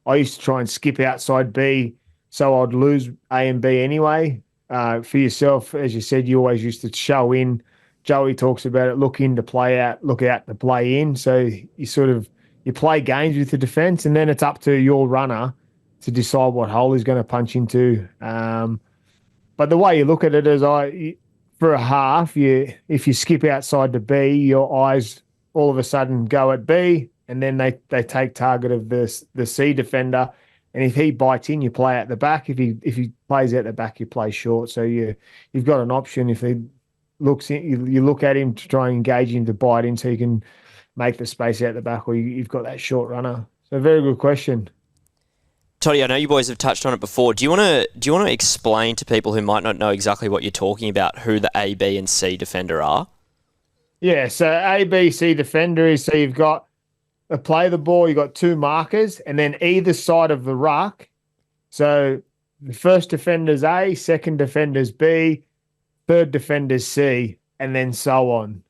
I used to try and skip outside B so I'd lose A and B anyway. For yourself, as you said, you always used to show in. Joey talks about it, look in to play out, look out to play in. So you play games with the defence, and then it's up to your runner to decide what hole he's going to punch into. But the way you look at it is for a half, if you skip outside to B, your eyes all of a sudden go at B, and then they take target of the C defender. And if he bites in, you play at the back. If he plays at the back, you play short. So you've got an option. If he looks in, you look at him to try and engage him to bite in, so you can make the space out the back, or you've got that short runner. So very good question. Toddy, I know you boys have touched on it before. Do you want to explain to people who might not know exactly what you're talking about who the A, B, and C defender are? Yeah, so A, B, C defender is, so you've got a play the ball, you've got 2 markers, and then either side of the ruck. So the first defender's A, second defender's B, third defender's C, and then so on.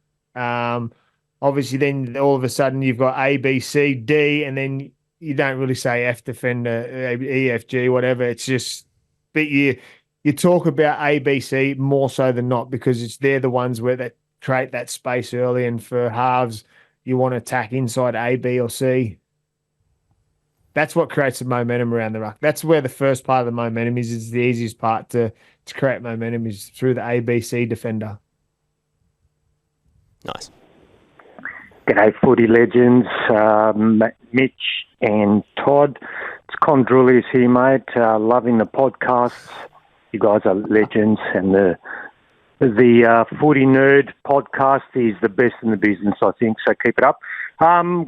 Obviously, then all of a sudden you've got A, B, C, D, and then you don't really say F defender, E, F, G, whatever. It's just, but you talk about A, B, C more so than not, because they're the ones where they create that space early, and for halves, you want to attack inside A, B, or C. That's what creates the momentum around the ruck. That's where the first part of the momentum is. It's the easiest part to create momentum is through the ABC defender. Nice. G'day, footy legends, Mitch and Todd. It's Con Drulius here, mate. Loving the podcasts. You guys are legends, and the Footy Nerd podcast is the best in the business, I think. So keep it up.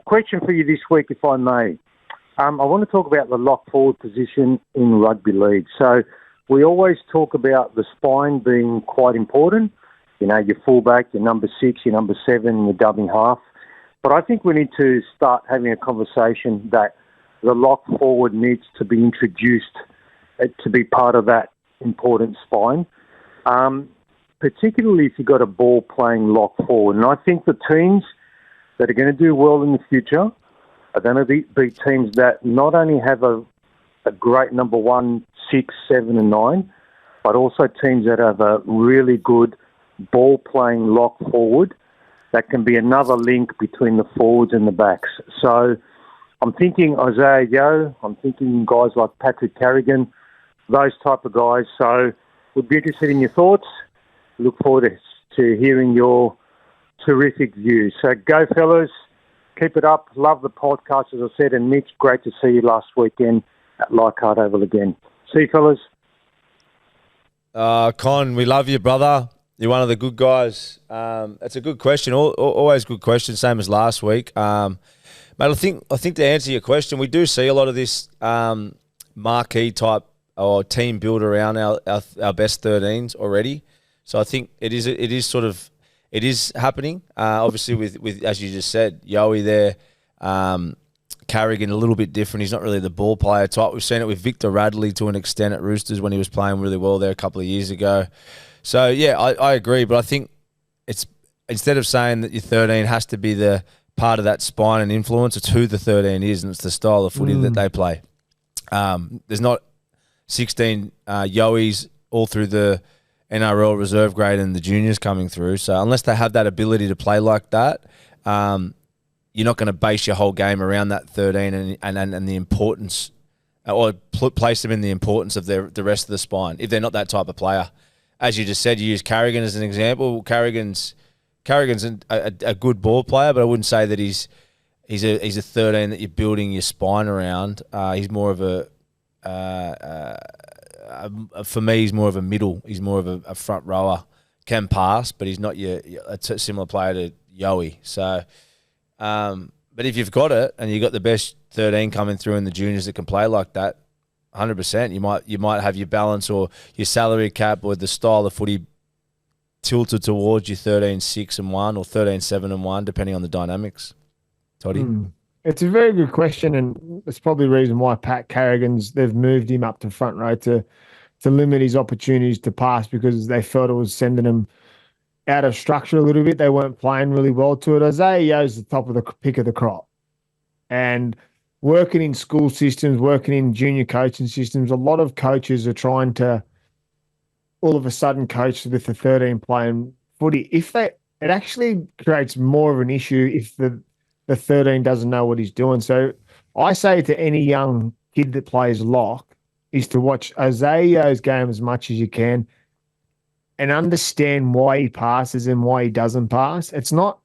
Question for you this week, if I may. I want to talk about the lock forward position in rugby league. So we always talk about the spine being quite important. You know, your fullback, your number 6, your number 7, your dummy half. But I think we need to start having a conversation that the lock forward needs to be introduced to be part of that important spine, particularly if you've got a ball-playing lock forward. And I think the teams that are going to do well in the future are going to be teams that not only have a great number 1, 6, 7 and 9, but also teams that have a really good ball-playing lock forward that can be another link between the forwards and the backs. So I'm thinking Isaiah Yeo, I'm thinking guys like Patrick Carrigan, those type of guys. So would be interested in your thoughts. Look forward to hearing your terrific views. So go, fellas. Keep it up. Love the podcast, as I said. And Mitch, great to see you last weekend at Leichhardt Oval again. See you, fellas. Con, we love you, brother. You're one of the good guys. It's a good question. Always good question, same as last week. Mate, I think to answer your question, we do see a lot of this marquee type or team build around our best 13s already. So I think it is happening. Obviously with as you just said, Yowie there, Carrigan a little bit different. He's not really the ball player type. We've seen it with Victor Radley to an extent at Roosters when he was playing really well there a couple of years ago. So yeah, I agree, but I think it's instead of saying that your 13 has to be the part of that spine and influence, it's who the 13 is, and it's the style of footy that they play. There's not 16 Yowies all through the NRL reserve grade and the juniors coming through. So unless they have that ability to play like that, you're not going to base your whole game around that 13 and the importance, or place them in the importance of the rest of the spine if they're not that type of player. As you just said, you use Carrigan as an example. Carrigan's a good ball player, but I wouldn't say that he's a 13 that you're building your spine around. He's more of for me, he's more of a middle. He's more of a front rower. Can pass, but he's not a similar player to Yowie. So, but if you've got it and you've got the best 13 coming through in the juniors that can play like that, 100%, you might have your balance or your salary cap or the style of footy tilted towards your 13-6-1 or 13-7-1, depending on the dynamics. Toddy? It's a very good question, and it's probably the reason why Pat Carrigan's, they've moved him up to front row to limit his opportunities to pass, because they felt it was sending him out of structure a little bit. They weren't playing really well to it. Isaiah Yeo's the top of the pick of the crop. And working in school systems, working in junior coaching systems, a lot of coaches are trying to all of a sudden coach with the 13 playing footy. It actually creates more of an issue if the 13 doesn't know what he's doing. So I say to any young kid that plays lock is to watch Isaiah's game as much as you can and understand why he passes and why he doesn't pass. It's not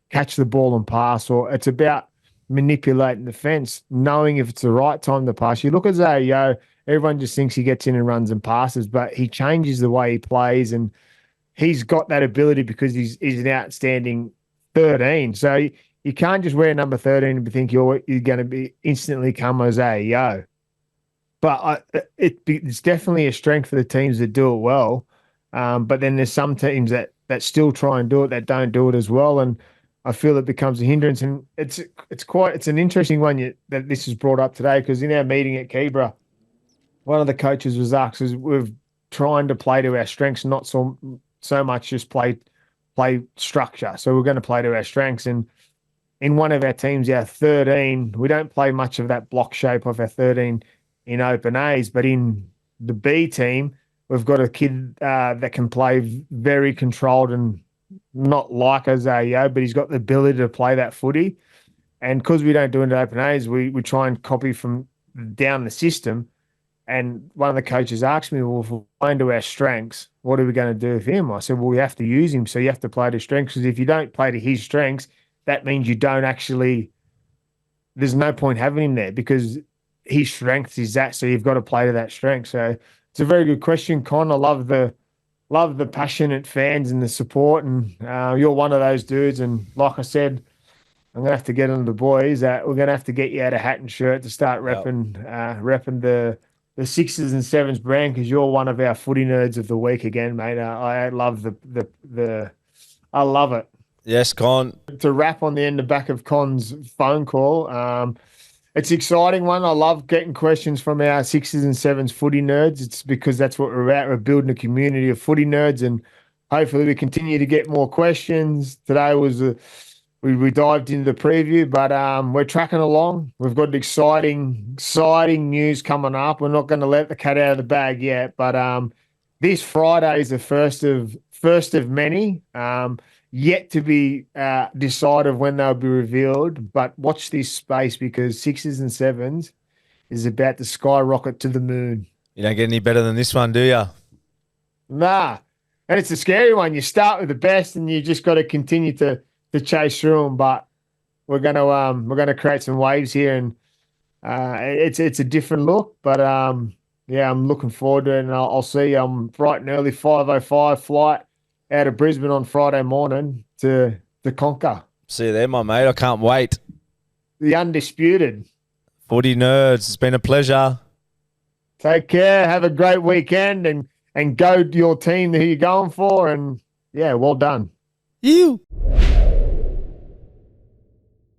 catch the ball and pass, or it's about manipulating the fence, knowing if it's the right time to pass. You look at Isaiah, everyone just thinks he gets in and runs and passes, but he changes the way he plays, and he's got that ability because he's an outstanding 13. So you can't just wear number 13 and think you're going to be instantly come Isaiah. But it's definitely a strength for the teams that do it well. But then there's some teams that still try and do it that don't do it as well, and I feel it becomes a hindrance. And it's an interesting one that this is brought up today, because in our meeting at Keebra, one of the coaches was asked, we're trying to play to our strengths, not so much just play structure. So we're going to play to our strengths. And in one of our teams, our 13, we don't play much of that block shape of our 13 in open A's, but in the B team, we've got a kid that can play very controlled and not like Isaiah, but he's got the ability to play that footy. And because we don't do it in open A's, we try and copy from down the system. And one of the coaches asked me, well, if we're playing to our strengths, what are we going to do with him? I said, well, we have to use him. So you have to play to strengths, because if you don't play to his strengths, that means you don't actually, there's no point having him there, because his strength is that. So you've got to play to that strength. So it's a very good question, Con. I love the passionate fans and the support. And you're one of those dudes. And like I said, I'm going to have to get on the boys that we're going to have to get you out a hat and shirt to start repping the sixes and sevens brand, because you're one of our footy nerds of the week again, mate. I love I love it. Yes, Con. To wrap on the end, the back of Con's phone call, it's an exciting one. I love getting questions from our sixes and sevens footy nerds. It's because that's what we're about. We're building a community of footy nerds, and hopefully we continue to get more questions. Today was we dived into the preview, but we're tracking along. We've got exciting news coming up. We're not going to let the cat out of the bag yet, but this Friday is the first of many. Yet to be decided when they'll be revealed. But watch this space, because sixes and sevens is about to skyrocket to the moon. You don't get any better than this one, do you? Nah, and it's a scary one. You start with the best, and you just got to continue to chase through them. But we're gonna create some waves here, and it's a different look. But yeah, I'm looking forward to it, and I'll see you. I'm bright and early 5:05 flight out of Brisbane on Friday morning to conquer. See you there, my mate. I can't wait. The undisputed Footy nerds, it's been a pleasure. Take care. Have a great weekend, and go to your team who you're going for. And yeah, well done. You.